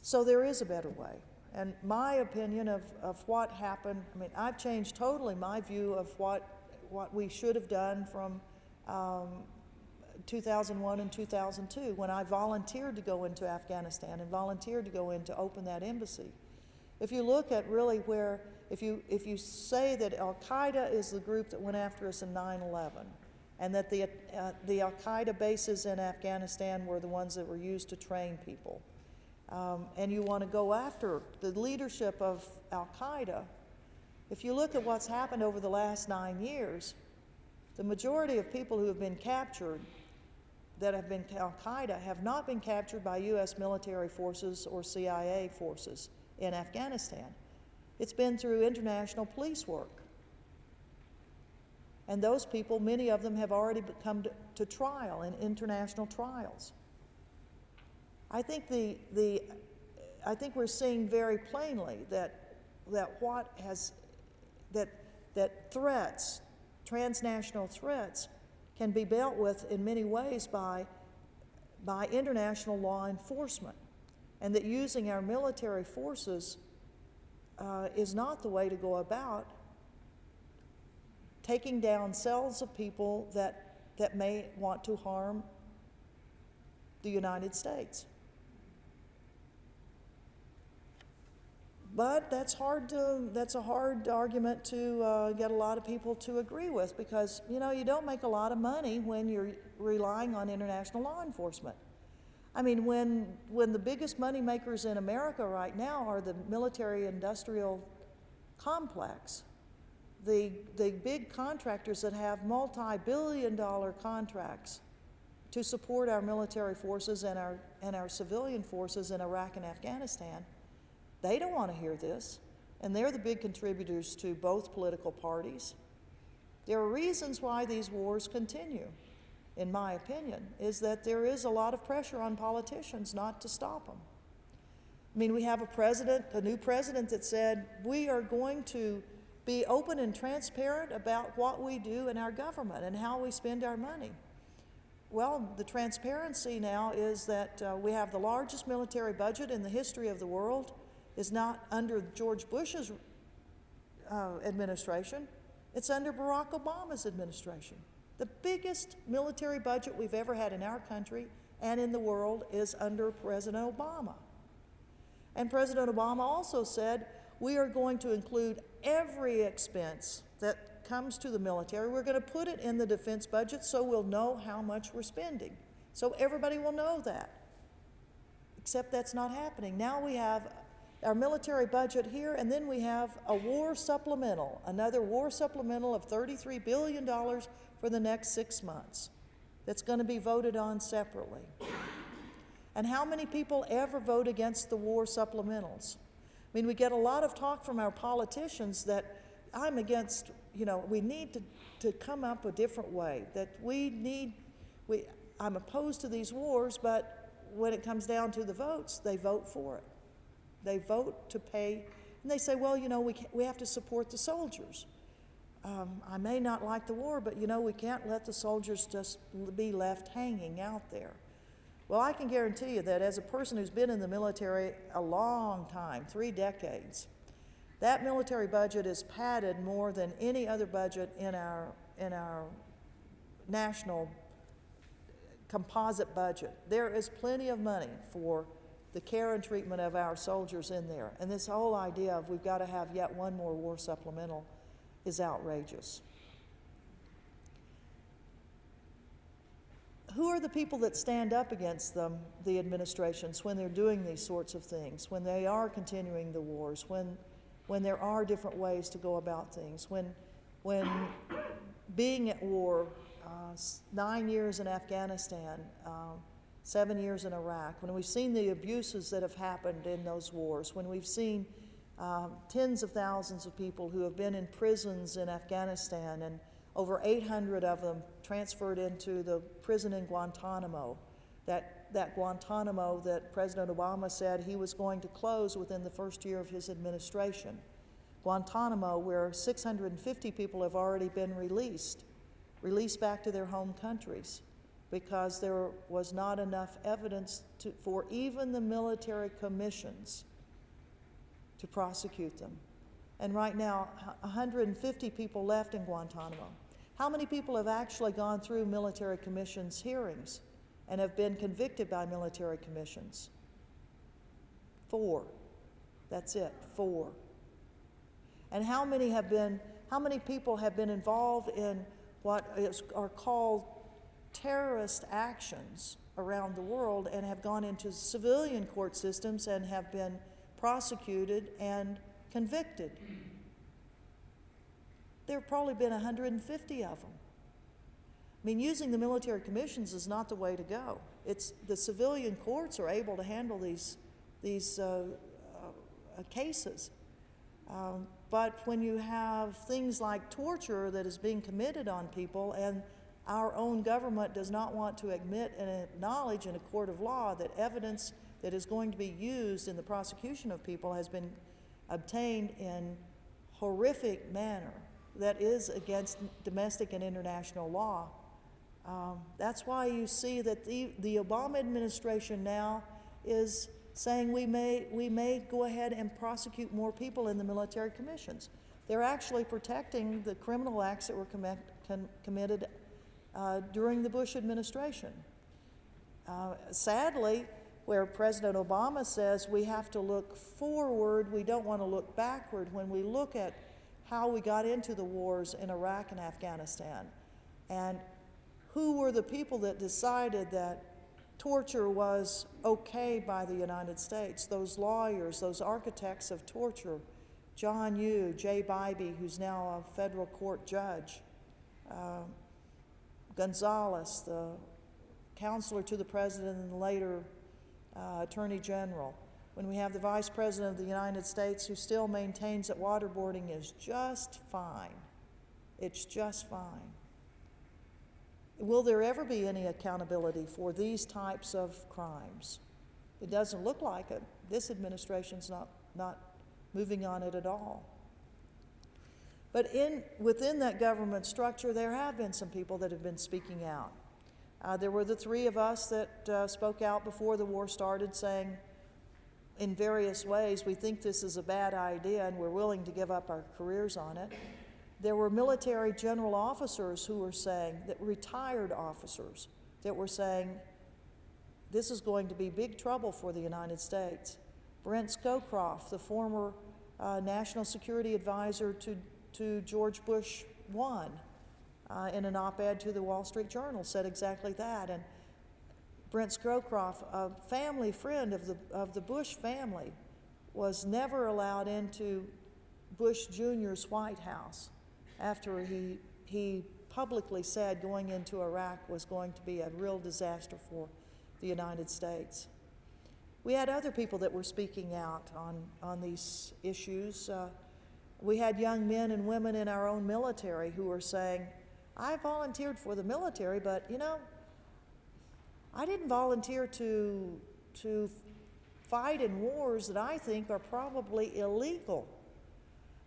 So there is a better way. And my opinion of what happened, I mean, I've changed totally my view of what we should have done from 2001 and 2002, when I volunteered to go into Afghanistan and volunteered to go in to open that embassy. If you look at really where, if you say that Al-Qaeda is the group that went after us in 9/11, and that the Al-Qaeda bases in Afghanistan were the ones that were used to train people, and you want to go after the leadership of Al-Qaeda, if you look at what's happened over the last 9 years, the majority of people who have been captured that have been Al-Qaeda have not been captured by U.S. military forces or CIA forces in Afghanistan. It's been through international police work. And those people, many of them have already come to trial in international trials. I think I think we're seeing very plainly that threats, transnational threats, can be dealt with in many ways by international law enforcement, and that using our military forces is not the way to go about taking down cells of people that may want to harm the United States. But that's a hard argument to get a lot of people to agree with, because you don't make a lot of money when you're relying on international law enforcement. I mean, when the biggest money makers in America right now are the military-industrial complex, the big contractors that have multi-billion-dollar contracts to support our military forces and our civilian forces in Iraq and Afghanistan, they don't want to hear this, and they're the big contributors to both political parties. There are reasons why these wars continue, in my opinion, is that there is a lot of pressure on politicians not to stop them. I mean, we have a new president that said, we are going to be open and transparent about what we do in our government and how we spend our money. Well, the transparency now is that we have the largest military budget in the history of the world. Is not under George Bush's administration, it's under Barack Obama's administration. The biggest military budget we've ever had in our country and in the world is under President Obama. And President Obama also said, we are going to include every expense that comes to the military. We're going to put it in the defense budget so we'll know how much we're spending. So everybody will know that. Except that's not happening. Now we have our military budget here, and then we have a war supplemental, another war supplemental of $33 billion for the next 6 months that's going to be voted on separately. And how many people ever vote against the war supplementals? I mean, we get a lot of talk from our politicians that I'm against, we need to come up a different way, that I'm opposed to these wars, but when it comes down to the votes, they vote for it. They vote to pay, and they say, well, we have to support the soldiers. I may not like the war, but we can't let the soldiers just be left hanging out there. Well, I can guarantee you that as a person who's been in the military a long time, 3 decades, that military budget is padded more than any other budget in our national composite budget. There is plenty of money for the care and treatment of our soldiers in there. And this whole idea of we've got to have yet one more war supplemental is outrageous. Who are the people that stand up against the administrations when they're doing these sorts of things, when they are continuing the wars, when there are different ways to go about things, when being at war, 9 years in Afghanistan, 7 years in Iraq, when we've seen the abuses that have happened in those wars, when we've seen tens of thousands of people who have been in prisons in Afghanistan, and over 800 of them transferred into the prison in Guantanamo, that Guantanamo that President Obama said he was going to close within the first year of his administration. Guantanamo, where 650 people have already been released back to their home countries, because there was not enough evidence for even the military commissions to prosecute them. And right now, 150 people left in Guantanamo. How many people have actually gone through military commissions hearings and have been convicted by military commissions? 4. That's it, 4. And how many people have been involved in what are called terrorist actions around the world and have gone into civilian court systems and have been prosecuted and convicted? There have probably been 150 of them. I mean, using the military commissions is not the way to go. It's the civilian courts are able to handle these cases. But when you have things like torture that is being committed on people, and our own government does not want to admit and acknowledge in a court of law that evidence that is going to be used in the prosecution of people has been obtained in horrific manner that is against domestic and international law. That's why you see that the Obama administration now is saying we may go ahead and prosecute more people in the military commissions. They're actually protecting the criminal acts that were committed during the Bush administration. Sadly, where President Obama says we have to look forward, we don't want to look backward when we look at how we got into the wars in Iraq and Afghanistan, and who were the people that decided that torture was okay by the United States. Those lawyers, those architects of torture, John Yoo, Jay Bybee, who's now a federal court judge, Gonzalez, the counselor to the president and later attorney general. When we have the vice president of the United States who still maintains that waterboarding is just fine. It's just fine. Will there ever be any accountability for these types of crimes? It doesn't look like it. This administration's not moving on it at all. But within that government structure, there have been some people that have been speaking out. There were the 3 of us that spoke out before the war started, saying in various ways, we think this is a bad idea and we're willing to give up our careers on it. There were military general officers who were saying, that retired officers, that were saying, this is going to be big trouble for the United States. Brent Scowcroft, the former national security advisor to George Bush I, in an op-ed to the Wall Street Journal, said exactly that. And Brent Scowcroft, a family friend of the Bush family, was never allowed into Bush Jr.'s White House after he publicly said going into Iraq was going to be a real disaster for the United States. We had other people that were speaking out on these issues. We had young men and women in our own military who were saying, I volunteered for the military, but you know, I didn't volunteer to fight in wars that I think are probably illegal.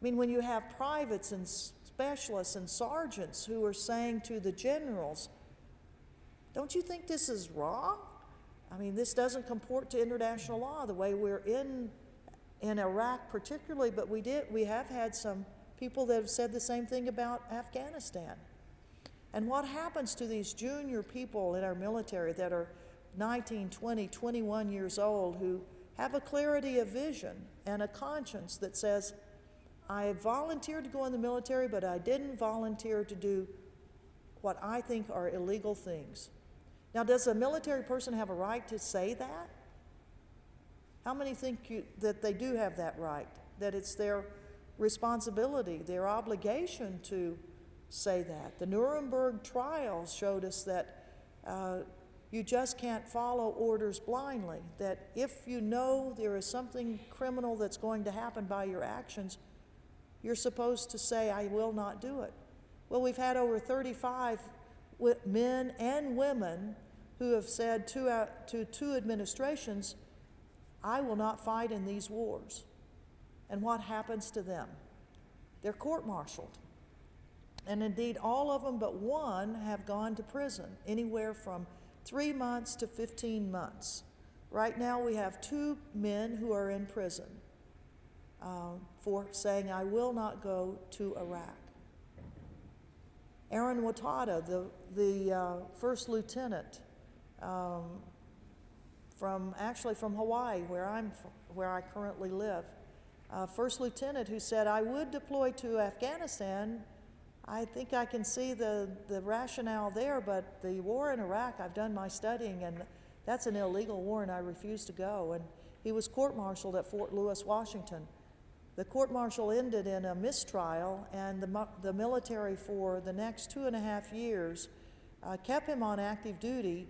I mean, when you have privates and specialists and sergeants who are saying to the generals, don't you think this is wrong? I mean, this doesn't comport to international law the way we're in Iraq particularly, but we have had some people that have said the same thing about Afghanistan. And what happens to these junior people in our military that are 19, 20, 21 years old who have a clarity of vision and a conscience that says, I volunteered to go in the military, but I didn't volunteer to do what I think are illegal things. Now, does a military person have a right to say that? How many think that they do have that right? That it's their responsibility, their obligation to say that? The Nuremberg trials showed us that you just can't follow orders blindly, that if you know there is something criminal that's going to happen by your actions, you're supposed to say, I will not do it. Well, we've had over 35 men and women who have said to 2 administrations, I will not fight in these wars. And what happens to them? They're court-martialed. And indeed, all of them but one have gone to prison, anywhere from 3 months to 15 months. Right now, we have 2 men who are in prison. for saying, I will not go to Iraq. Aaron Watada, the first lieutenant from Hawaii, where I currently live, first lieutenant who said, I would deploy to Afghanistan. I think I can see the rationale there, but the war in Iraq, I've done my studying, and that's an illegal war, and I refuse to go. And he was court-martialed at Fort Lewis, Washington. The court-martial ended in a mistrial, and the military for the next 2.5 years kept him on active duty.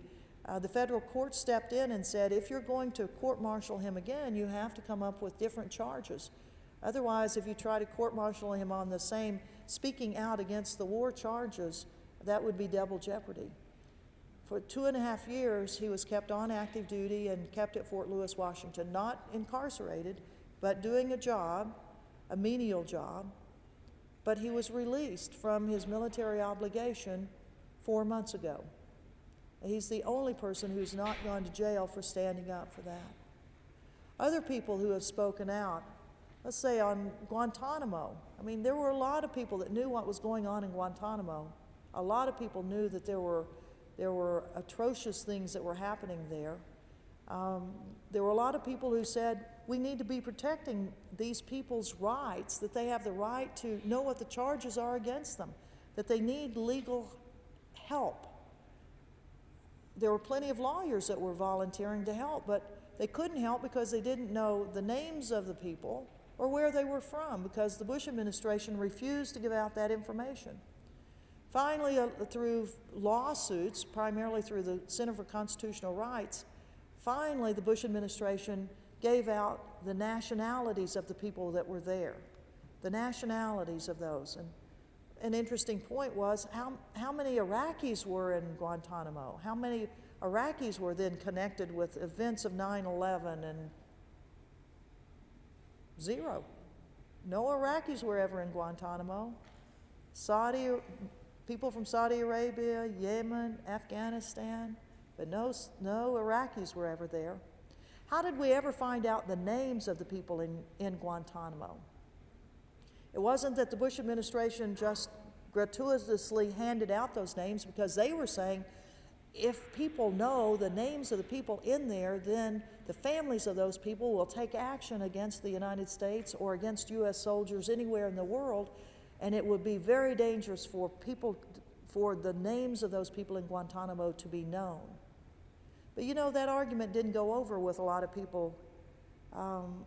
The federal court stepped in and said, if you're going to court-martial him again, you have to come up with different charges. Otherwise, if you try to court-martial him on the same speaking out against the war charges, that would be double jeopardy. For 2.5 years, he was kept on active duty and kept at Fort Lewis, Washington, not incarcerated, but doing a job, a menial job. But he was released from his military obligation 4 months ago. He's the only person who's not gone to jail for standing up for that. Other people who have spoken out, let's say on Guantanamo. I mean, there were a lot of people that knew what was going on in Guantanamo. A lot of people knew that there were atrocious things that were happening there. There were a lot of people who said, we need to be protecting these people's rights, that they have the right to know what the charges are against them, that they need legal help. There were plenty of lawyers that were volunteering to help, but they couldn't help because they didn't know the names of the people or where they were from, because the Bush administration refused to give out that information. Finally, through lawsuits, primarily through the Center for Constitutional Rights, finally the Bush administration gave out the nationalities of the people that were there, the nationalities of those. And an interesting point was how many Iraqis were in Guantanamo? How many Iraqis were then connected with events of 9/11? And zero. No Iraqis were ever in Guantanamo. People from Saudi Arabia, Yemen, Afghanistan, but no Iraqis were ever there. How did we ever find out the names of the people in Guantanamo? It wasn't that the Bush administration just gratuitously handed out those names, because they were saying, if people know the names of the people in there, then the families of those people will take action against the United States or against U.S. soldiers anywhere in the world, and it would be very dangerous for the names of those people in Guantanamo to be known. But you know, that argument didn't go over with a lot of people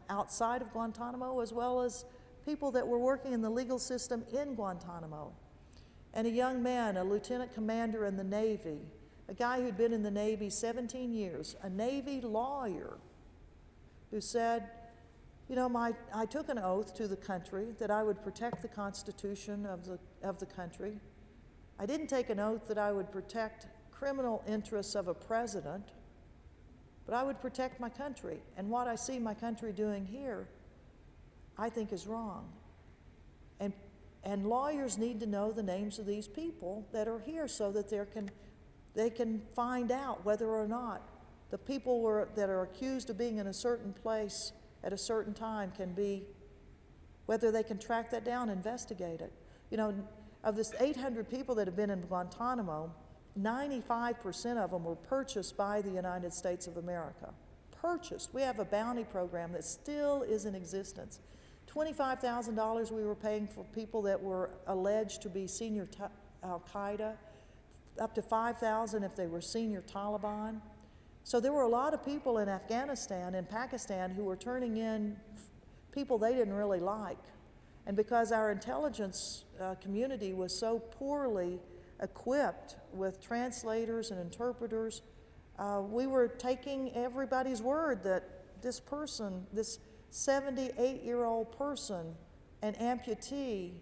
outside of Guantanamo, as well as people that were working in the legal system in Guantanamo. And a young man, a lieutenant commander in the Navy, a guy who'd been in the Navy 17 years, a Navy lawyer, who said, you know, I took an oath to the country that I would protect the Constitution of the country. I didn't take an oath that I would protect criminal interests of a president, but I would protect my country. And what I see my country doing here, I think is wrong. And lawyers need to know the names of these people that are here so that they can find out whether or not the people that are accused of being in a certain place at a certain time whether they can track that down, investigate it. You know, of this 800 people that have been in Guantanamo, 95% of them were purchased by the United States of America. Purchased. We have a bounty program that still is in existence. $25,000 we were paying for people that were alleged to be senior Al-Qaeda, up to $5,000 if they were senior Taliban. So there were a lot of people in Afghanistan and Pakistan who were turning in people they didn't really like. And because our intelligence community was so poorly equipped with translators and interpreters, we were taking everybody's word that this person, this 78-year-old person, an amputee,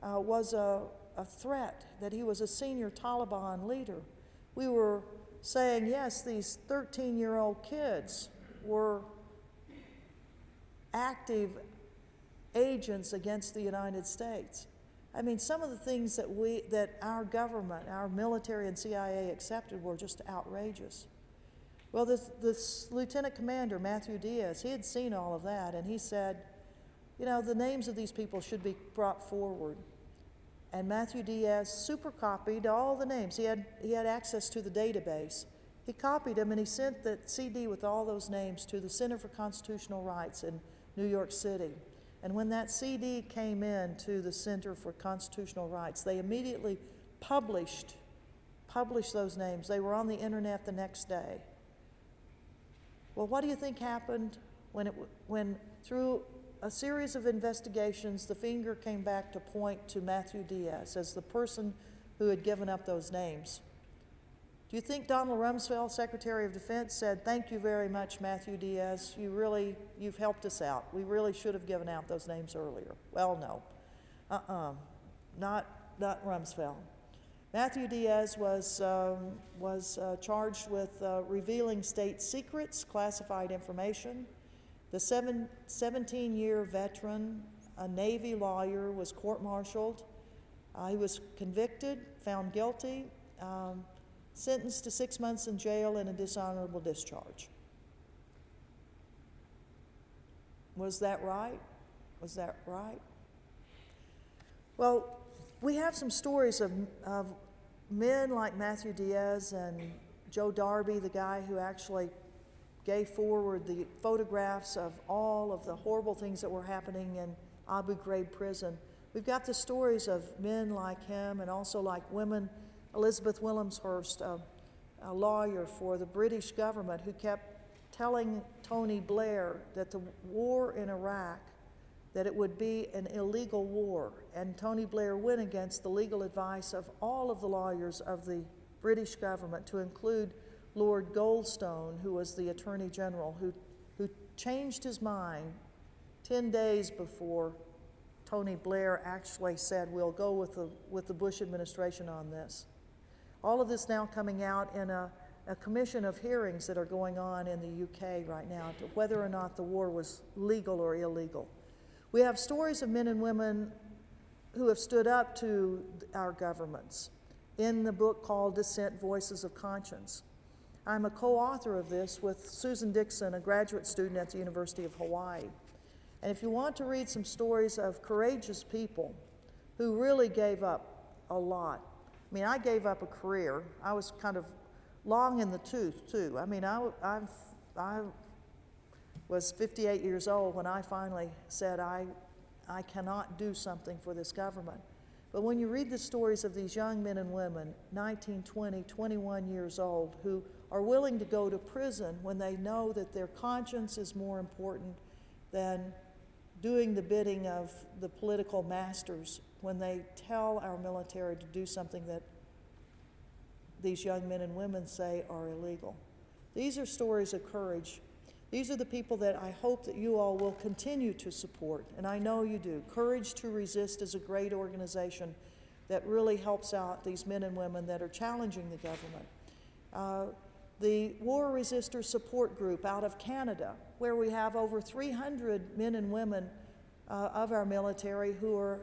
was a threat, that he was a senior Taliban leader. We were saying, yes, these 13-year-old kids were active agents against the United States. I mean, some of the things that our government, our military and CIA accepted were just outrageous. Well, this lieutenant commander, Matthew Diaz, he had seen all of that, and he said, You know, the names of these people should be brought forward. And Matthew Diaz super copied all the names. He had access to the database. He copied them and he sent the CD with all those names to the Center for Constitutional Rights in New York City. And when that CD came in to the Center for Constitutional Rights, they immediately published those names. They were on the internet the next day. Well, what do you think happened when through a series of investigations, the finger came back to point to Matthew Diaz as the person who had given up those names? Do you think Donald Rumsfeld, Secretary of Defense, said, "Thank you very much, Matthew Diaz, you've helped us out. We really should have given out those names earlier"? Well, no. Not Rumsfeld. Matthew Diaz was charged with revealing state secrets, classified information. The 17-year veteran, a Navy lawyer, was court-martialed. He was convicted, found guilty, sentenced to 6 months in jail and a dishonorable discharge. Was that right? Was that right? Well, we have some stories of men like Matthew Diaz and Joe Darby, the guy who actually gave forward the photographs of all of the horrible things that were happening in Abu Ghraib prison. We've got the stories of men like him and also like women. Elizabeth Willemshurst, a lawyer for the British government, who kept telling Tony Blair that the war in Iraq, that it would be an illegal war. And Tony Blair went against the legal advice of all of the lawyers of the British government, to include Lord Goldstone, who was the Attorney General, who changed his mind 10 days before Tony Blair actually said, "We'll go with the Bush administration on this." All of this now coming out in a commission of hearings that are going on in the UK right now to whether or not the war was legal or illegal. We have stories of men and women who have stood up to our governments in the book called Dissent, Voices of Conscience. I'm a co-author of this with Susan Dixon, a graduate student at the University of Hawaii. And if you want to read some stories of courageous people who really gave up a lot. I mean, I gave up a career. I was kind of long in the tooth, too. I mean, I was 58 years old when I finally said, I cannot do something for this government. But when you read the stories of these young men and women, 19, 20, 21 years old, who are willing to go to prison when they know that their conscience is more important than doing the bidding of the political masters, when they tell our military to do something that these young men and women say are illegal. These are stories of courage. These are the people that I hope that you all will continue to support, and I know you do. Courage to Resist is a great organization that really helps out these men and women that are challenging the government. The War Resisters Support Group out of Canada, where we have over 300 men and women of our military who are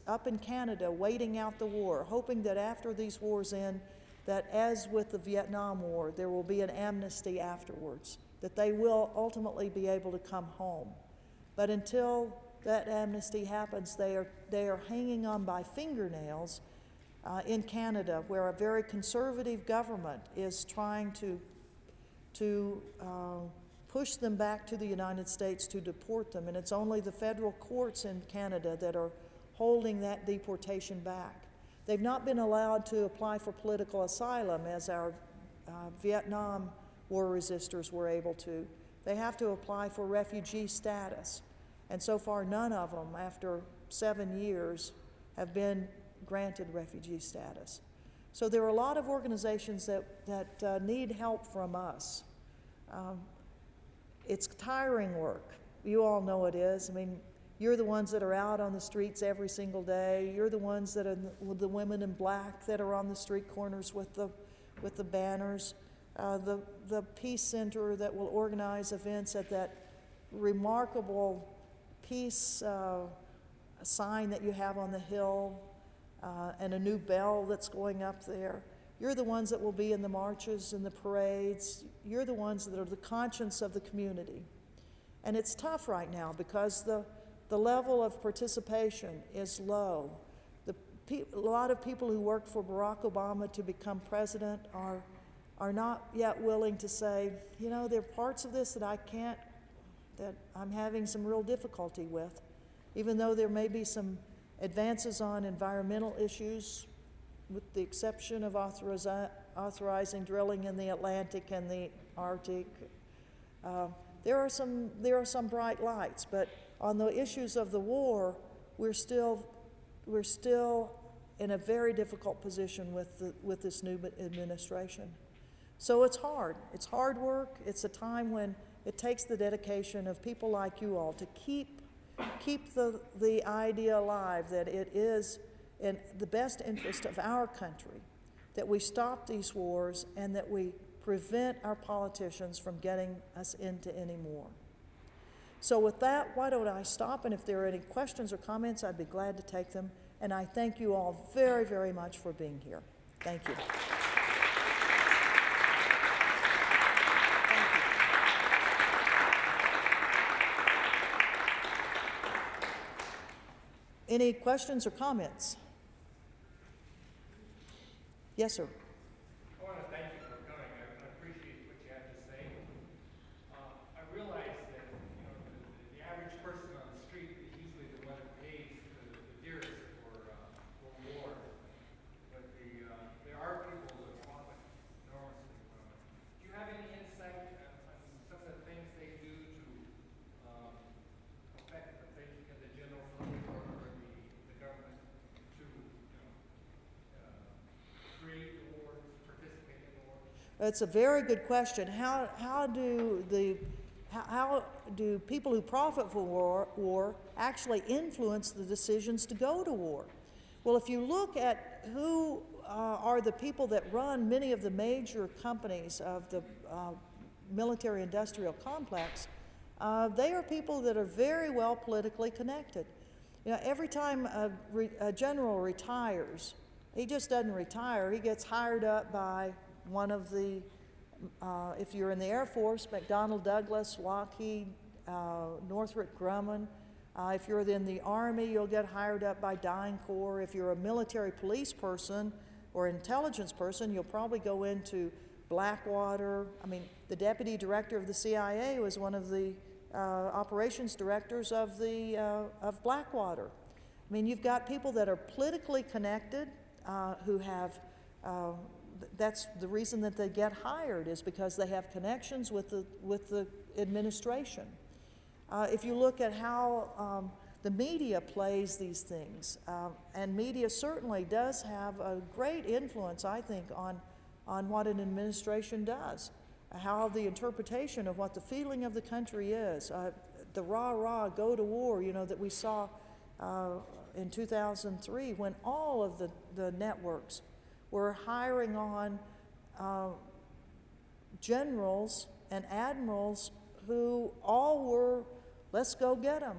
up in Canada waiting out the war, hoping that after these wars end, that as with the Vietnam War, there will be an amnesty afterwards, that they will ultimately be able to come home. But until that amnesty happens, they are hanging on by fingernails in Canada, where a very conservative government is trying to push them back to the United States to deport them. And it's only the federal courts in Canada that are holding that deportation back. They've not been allowed to apply for political asylum as our Vietnam War resistors were able to. They have to apply for refugee status. And so far, none of them, after 7 years, have been granted refugee status. So there are a lot of organizations that need help from us. It's tiring work. You all know it is. I mean, you're the ones that are out on the streets every single day. You're the ones that are with the women in black that are on the street corners with the banners. The Peace Center that will organize events at that remarkable peace sign that you have on the hill, and a new bell that's going up there. You're the ones that will be in the marches and the parades. You're the ones that are the conscience of the community. And it's tough right now because the level of participation is low. A lot of people who worked for Barack Obama to become president are not yet willing to say, you know, there are parts of this that I'm having some real difficulty with, even though there may be some advances on environmental issues, with the exception of authorizing drilling in the Atlantic and the Arctic. There are some bright lights, but on the issues of the war, we're still in a very difficult position with this new administration. So it's hard. It's hard work. It's a time when it takes the dedication of people like you all to keep the idea alive that it is in the best interest of our country that we stop these wars and that we prevent our politicians from getting us into any more. So with that, why don't I stop, and if there are any questions or comments, I'd be glad to take them. And I thank you all very, very much for being here. Thank you. Any questions or comments? Yes, sir. I want to thank you for coming. I appreciate what you have to say. I realize that the average person on the street is usually the one who pays the dearest for war. But there are people that profit enormously from it. Do you have any insight on some of the things they do to affect the general public or the government to create the wars, participate in the wars? It's a very good question. How do people who profit from war actually influence the decisions to go to war? Well, if you look at who are the people that run many of the major companies of the military-industrial complex, they are people that are very well politically connected. You know, every time a general retires, he just doesn't retire. He gets hired up by one of the, if you're in the Air Force, McDonnell Douglas, Lockheed, Northrop Grumman. If you're in the Army, you'll get hired up by DynCorp. If you're a military police person or intelligence person, you'll probably go into Blackwater. I mean, the deputy director of the CIA was one of the operations directors of Blackwater. I mean, you've got people that are politically connected who have, that's the reason that they get hired, is because they have connections with the administration. If you look at how the media plays these things, and media certainly does have a great influence, I think, on what an administration does, how the interpretation of what the feeling of the country is, the rah-rah, go to war, you know, that we saw in 2003 when all of the networks were hiring on generals and admirals who all were, let's go get them.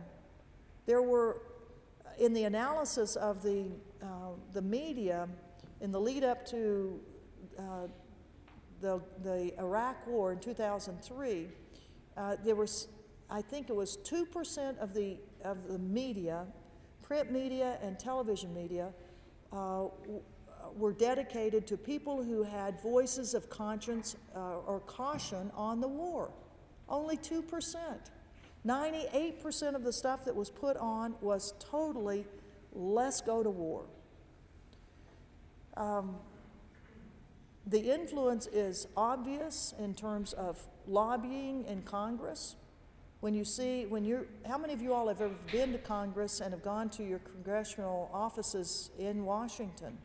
There were, in the analysis of the media, in the lead up to the Iraq War in 2003, there was, I think it was 2% of the media, print media and television media, were dedicated to people who had voices of conscience or caution on the war. Only 2%. 98% of the stuff that was put on was totally, let's go to war. The influence is obvious in terms of lobbying in Congress. When you see, how many of you all have ever been to Congress and have gone to your congressional offices in Washington?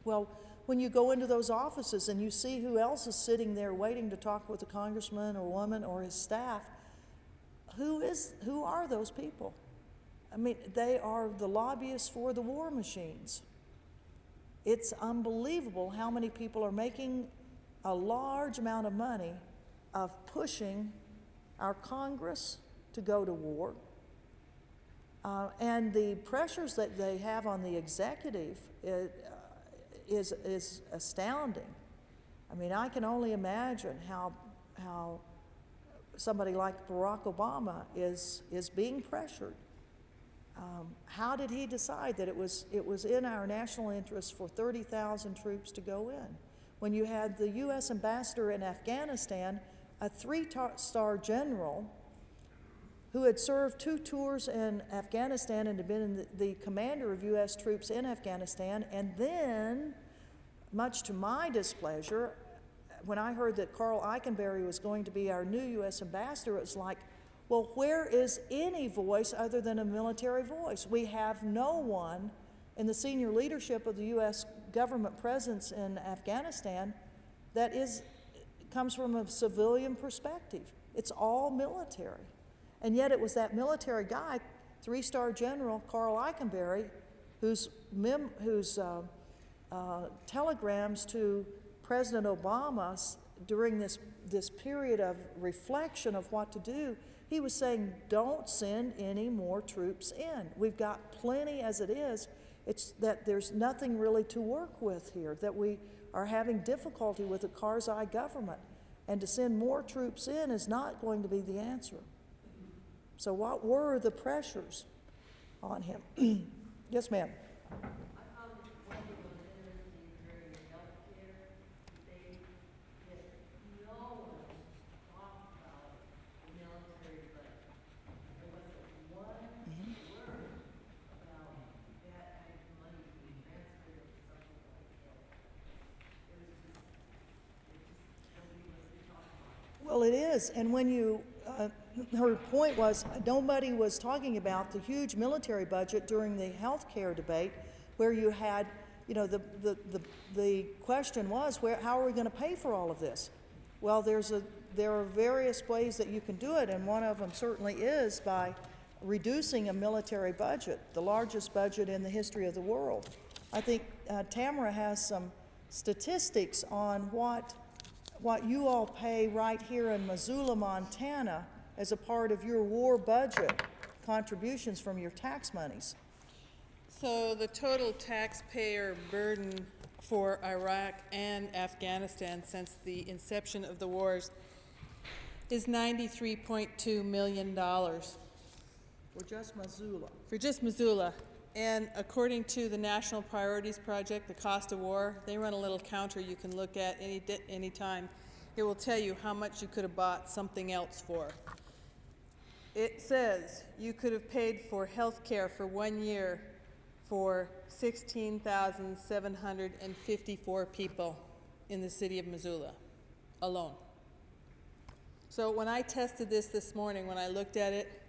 Well, when you go into those offices and you see who else is sitting there waiting to talk with a congressman or woman or his staff, who are those people? I mean, they are the lobbyists for the war machines. It's unbelievable how many people are making a large amount of money of pushing our Congress to go to war. And the pressures that they have on the executive is astounding. I mean, I can only imagine how somebody like Barack Obama is being pressured How did he decide that it was in our national interest for 30,000 troops to go in? When you had the U.S. ambassador in Afghanistan, a three-star general who had served 2 tours in Afghanistan and had been the commander of U.S. troops in Afghanistan, and then, much to my displeasure, when I heard that Carl Eikenberry was going to be our new U.S. ambassador, it was like, well, where is any voice other than a military voice? We have no one in the senior leadership of the U.S. government presence in Afghanistan that comes from a civilian perspective. It's all military. And yet it was that military guy, 3-star General Carl Eikenberry, whose telegrams to President Obama during this period of reflection of what to do, he was saying, don't send any more troops in. We've got plenty as it is. It's that there's nothing really to work with here, that we are having difficulty with the Karzai government. And to send more troops in is not going to be the answer. So what were the pressures on him? Yes, ma'am. Well, it is, and when you, her point was, nobody was talking about the huge military budget during the health care debate, where you had, you know, the question was, how are we going to pay for all of this? Well, there are various ways that you can do it, and one of them certainly is by reducing a military budget, the largest budget in the history of the world. I think Tamara has some statistics on what you all pay right here in Missoula, Montana, as a part of your war budget contributions from your tax monies. So the total taxpayer burden for Iraq and Afghanistan since the inception of the wars is $93.2 million. For just Missoula. For just Missoula. And according to the National Priorities Project, the cost of war, they run a little counter you can look at any time. It will tell you how much you could have bought something else for. It says you could have paid for health care for 1 year for 16,754 people in the city of Missoula alone. So when I tested this morning, when I looked at it,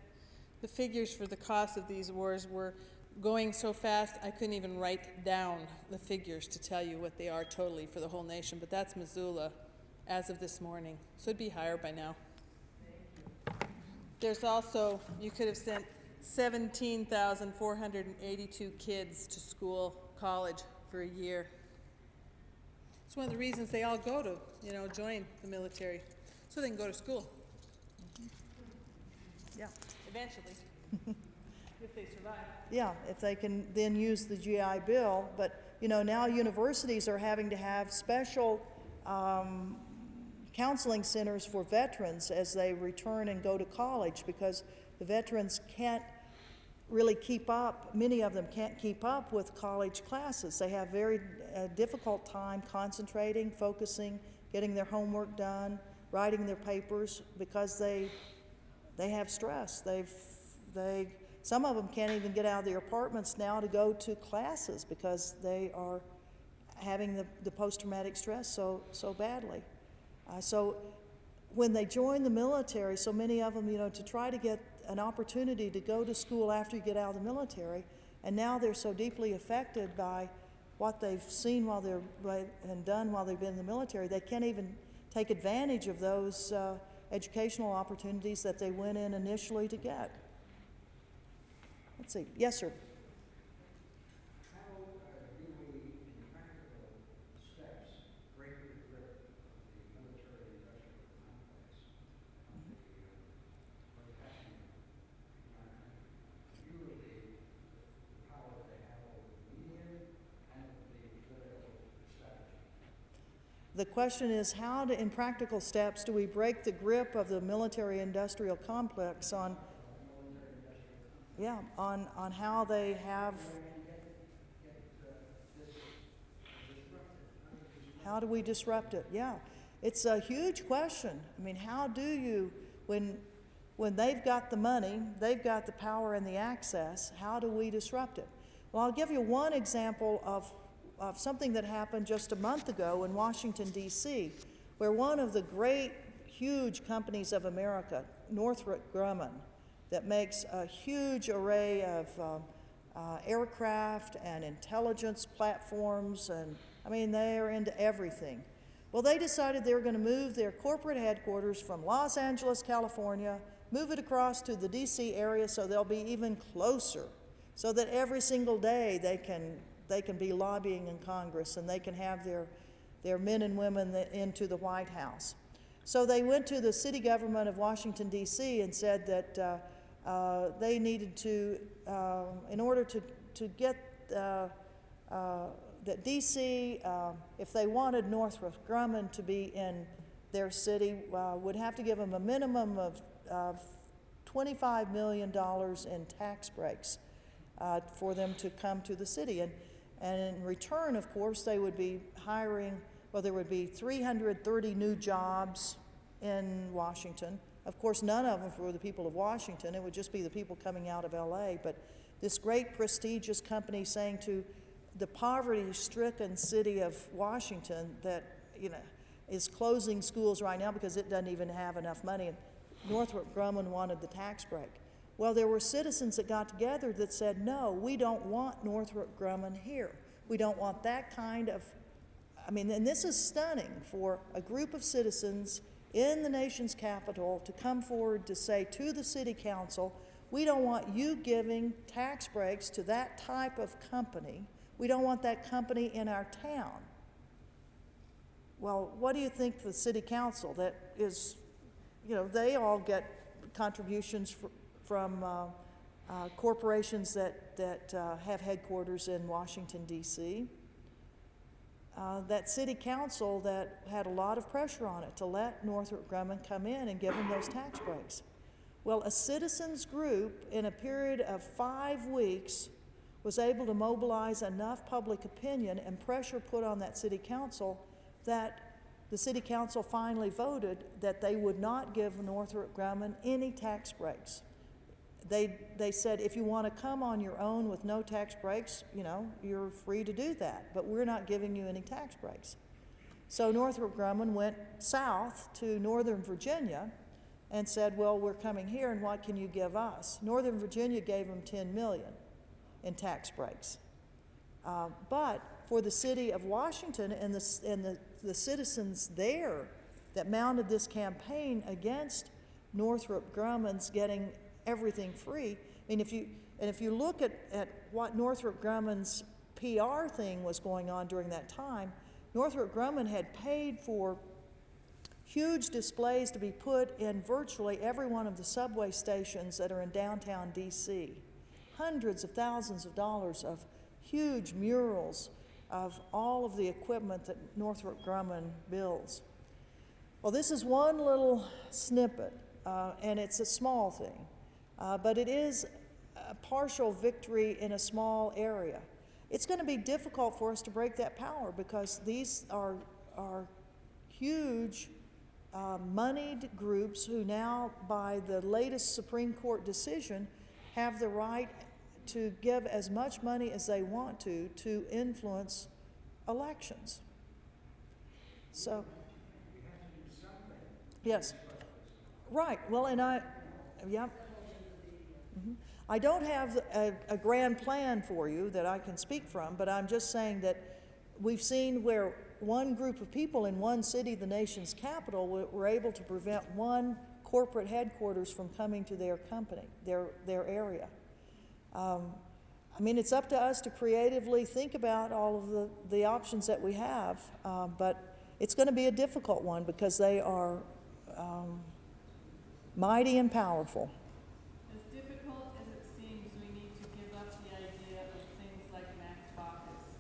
the figures for the cost of these wars were going so fast I couldn't even write down the figures to tell you what they are totally for the whole nation, but that's Missoula as of this morning. So it'd be higher by now. There's also, you could have sent 17,482 kids to school, college for a year. It's one of the reasons they all go to, join the military, so they can go to school. Yeah. Eventually, if they survive. Yeah, if they can then use the GI Bill. But, now universities are having to have special counseling centers for veterans as they return and go to college, because the veterans can't really keep up, many of them can't keep up with college classes. They have very difficult time concentrating, focusing, getting their homework done, writing their papers, because they have stress. Some of them can't even get out of their apartments now to go to classes because they are having the post-traumatic stress so badly. So when they join the military, so many of them, to try to get an opportunity to go to school after you get out of the military, and now they're so deeply affected by what they've seen and done while they've been in the military, they can't even take advantage of those educational opportunities that they went in initially to get. Let's see. Yes, sir. How do we, in practical steps, break the grip of the military-industrial complex on what's happening in our country? Usually, the power they have over the media and the political establishment. The question is, how in practical steps, do we break the grip of the military-industrial complex on? yeah, on how they have, how do we disrupt it? Yeah, it's a huge question. I mean, how do you, when they've got the money, they've got the power and the access, how do we disrupt it? Well, I'll give you one example of something that happened just a month ago in Washington, D.C., where one of the great, huge companies of America, Northrop Grumman, that makes a huge array of aircraft and intelligence platforms, and I mean, they are into everything. Well, they decided they were going to move their corporate headquarters from Los Angeles, California, move it across to the DC area so they'll be even closer, so that every single day they can be lobbying in Congress and they can have their men and women into the White House. So they went to the city government of Washington, D.C. and said that they needed to, in order to get that D.C., if they wanted Northrop Grumman to be in their city, would have to give them a minimum of $25 million in tax breaks for them to come to the city. And in return, of course, they would be hiring, well, there would be 330 new jobs in Washington. Of course, none of them for the people of Washington. It would just be the people coming out of L.A. But this great prestigious company saying to the poverty-stricken city of Washington that, you know, is closing schools right now because it doesn't even have enough money. And Northrop Grumman wanted the tax break. Well, there were citizens that got together that said, no, we don't want Northrop Grumman here. We don't want that kind of, I mean, and this is stunning for a group of citizens in the nation's capital to come forward to say to the city council, we don't want you giving tax breaks to that type of company. We don't want that company in our town. Well, what do you think the city council that is, you know, they all get contributions from corporations that have headquarters in Washington, D.C. That city council that had a lot of pressure on it to let Northrop Grumman come in and give them those tax breaks. Well, a citizens group in a period of 5 weeks was able to mobilize enough public opinion and pressure put on that city council that the city council finally voted that they would not give Northrop Grumman any tax breaks. They said, if you want to come on your own with no tax breaks, you know, you're free to do that, but we're not giving you any tax breaks. So Northrop Grumman went south to Northern Virginia and said, well, we're coming here, and what can you give us? Northern Virginia gave them $10 million in tax breaks. But for the city of Washington and the citizens there that mounted this campaign against Northrop Grumman's getting everything free. I mean, if you look at what Northrop Grumman's PR thing was going on during that time, Northrop Grumman had paid for huge displays to be put in virtually every one of the subway stations that are in downtown D.C. Hundreds of thousands of dollars of huge murals of all of the equipment that Northrop Grumman builds. Well, this is one little snippet, and it's a small thing. But it is a partial victory in a small area. It's going to be difficult for us to break that power because these are huge moneyed groups who now, by the latest Supreme Court decision, have the right to give as much money as they want to influence elections. So, yes. Right. Well, and yeah. I don't have a grand plan for you that I can speak from, but I'm just saying that we've seen where one group of people in one city, the nation's capital, were able to prevent one corporate headquarters from coming to their company, their area. I mean, it's up to us to creatively think about all of the options that we have, but it's going to be a difficult one because they are mighty and powerful. As difficult as it seems, we need to give up the idea of things like Max Baucus.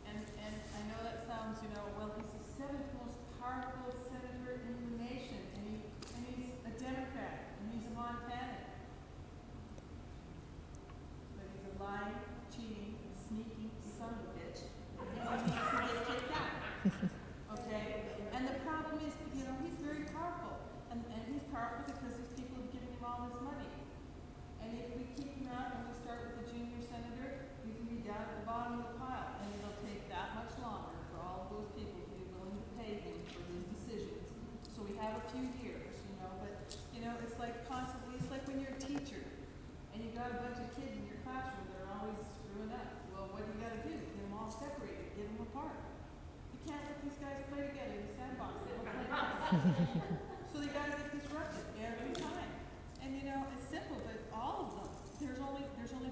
And I know that sounds, well, he's the seventh most powerful senator in the nation, and he's a Democrat, and he's a Montanan.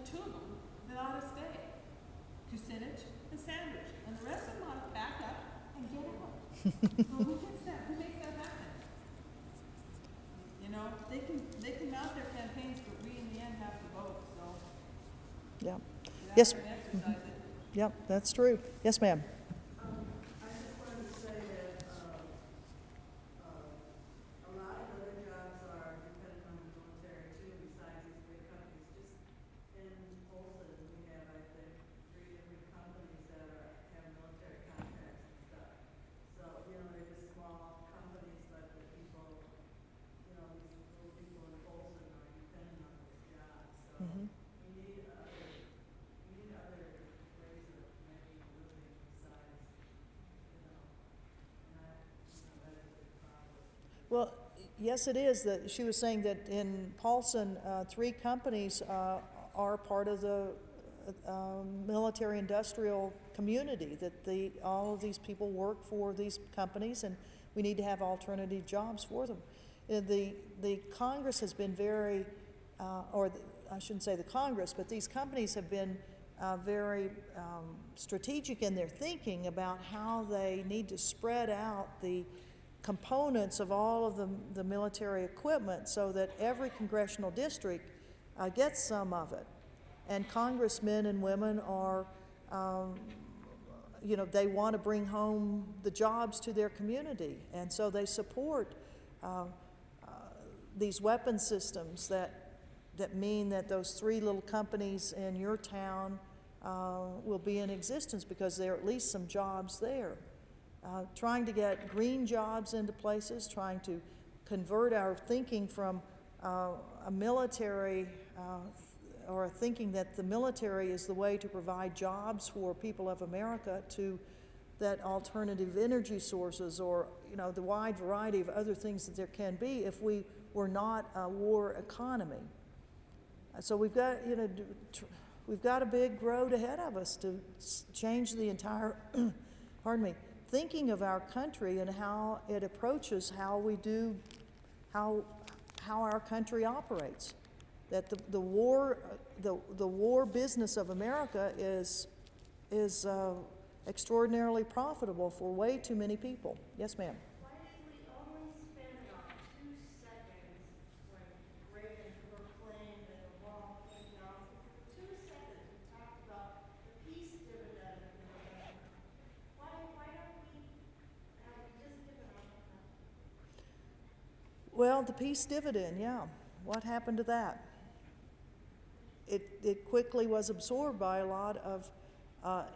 two of them that ought to stay. Kucinich and Sanders. And the rest of them ought to pack up and get out. So who gets that? Who makes that happen? You know, they can mount their campaigns, but we in the end have to vote, so Yeah. get Yes. out there and exercise it. Yep, that's true. Yes, ma'am. I just wanted to say that, a lot of other jobs are dependent on the military too, besides these big companies. Just in Folsom, we have, I think, 3 different companies that have military contracts and stuff. So, you know, they're just small companies, but the people, you know, these little people in Folsom are dependent on those jobs. So Mhm. we need other ways of making a living besides, you know, and that's a big problem. Well, yes, it is. That she was saying that in Paulson, 3 companies are part of the military-industrial community. That all of these people work for these companies, and we need to have alternative jobs for them. The Congress has been very, I shouldn't say the Congress, but these companies have been very strategic in their thinking about how they need to spread out the components of all of the military equipment so that every congressional district gets some of it. And congressmen and women are, you know, they want to bring home the jobs to their community. And so they support these weapon systems that mean that those 3 little companies in your town will be in existence because there are at least some jobs there. Trying to get green jobs into places, trying to convert our thinking from a military or thinking that the military is the way to provide jobs for people of America to that alternative energy sources or, you know, the wide variety of other things that there can be if we were not a war economy. So we've got, you know, we've got a big road ahead of us to change the entire, pardon me, thinking of our country and how it approaches how we do, how our country operates. That the war business of America is extraordinarily profitable for way too many people. Yes, ma'am. Why did we only spend about 2 seconds when Reagan proclaimed that the wall came down? For 2 seconds, we talked about the peace dividend in November. Why don't we, have we just given up on that? Well, the peace dividend, yeah. What happened to that? It quickly was absorbed by a lot of, of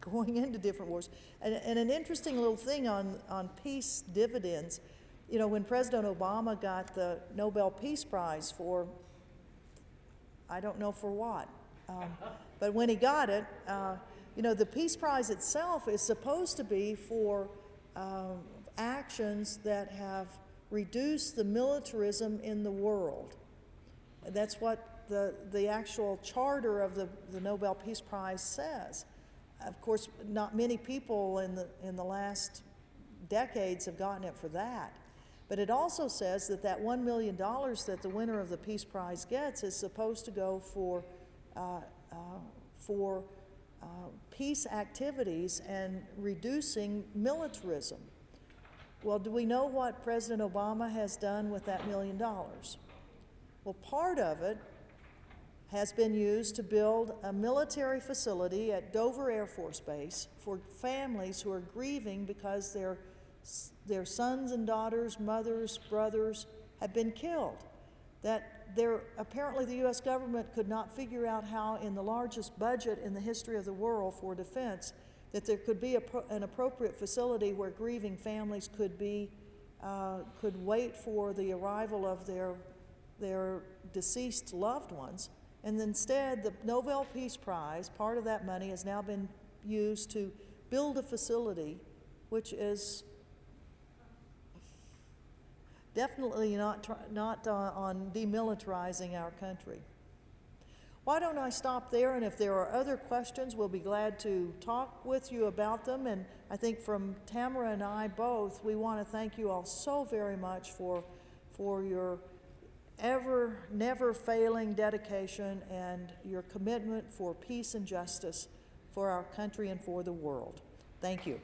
going into different wars. And an interesting little thing on peace dividends, you know, when President Obama got the Nobel Peace Prize for, I don't know for what, but when he got it, you know, the Peace Prize itself is supposed to be for actions that have reduced the militarism in the world. That's what the actual charter of the Nobel Peace Prize says. Of course, not many people in the last decades have gotten it for that. But it also says that $1 million that the winner of the Peace Prize gets is supposed to go for peace activities and reducing militarism. Well, do we know what President Obama has done with that $1 million? Well, part of it has been used to build a military facility at Dover Air Force Base for families who are grieving because their sons and daughters, mothers, brothers have been killed. Apparently the U.S. government could not figure out how in the largest budget in the history of the world for defense that there could be an appropriate facility where grieving families could wait for the arrival of their deceased loved ones. And instead, the Nobel Peace Prize, part of that money has now been used to build a facility which is definitely not on demilitarizing our country. Why don't I stop there, and if there are other questions, we'll be glad to talk with you about them. And I think from Tamara and I both, we want to thank you all so very much for your never failing dedication and your commitment for peace and justice for our country and for the world. Thank you.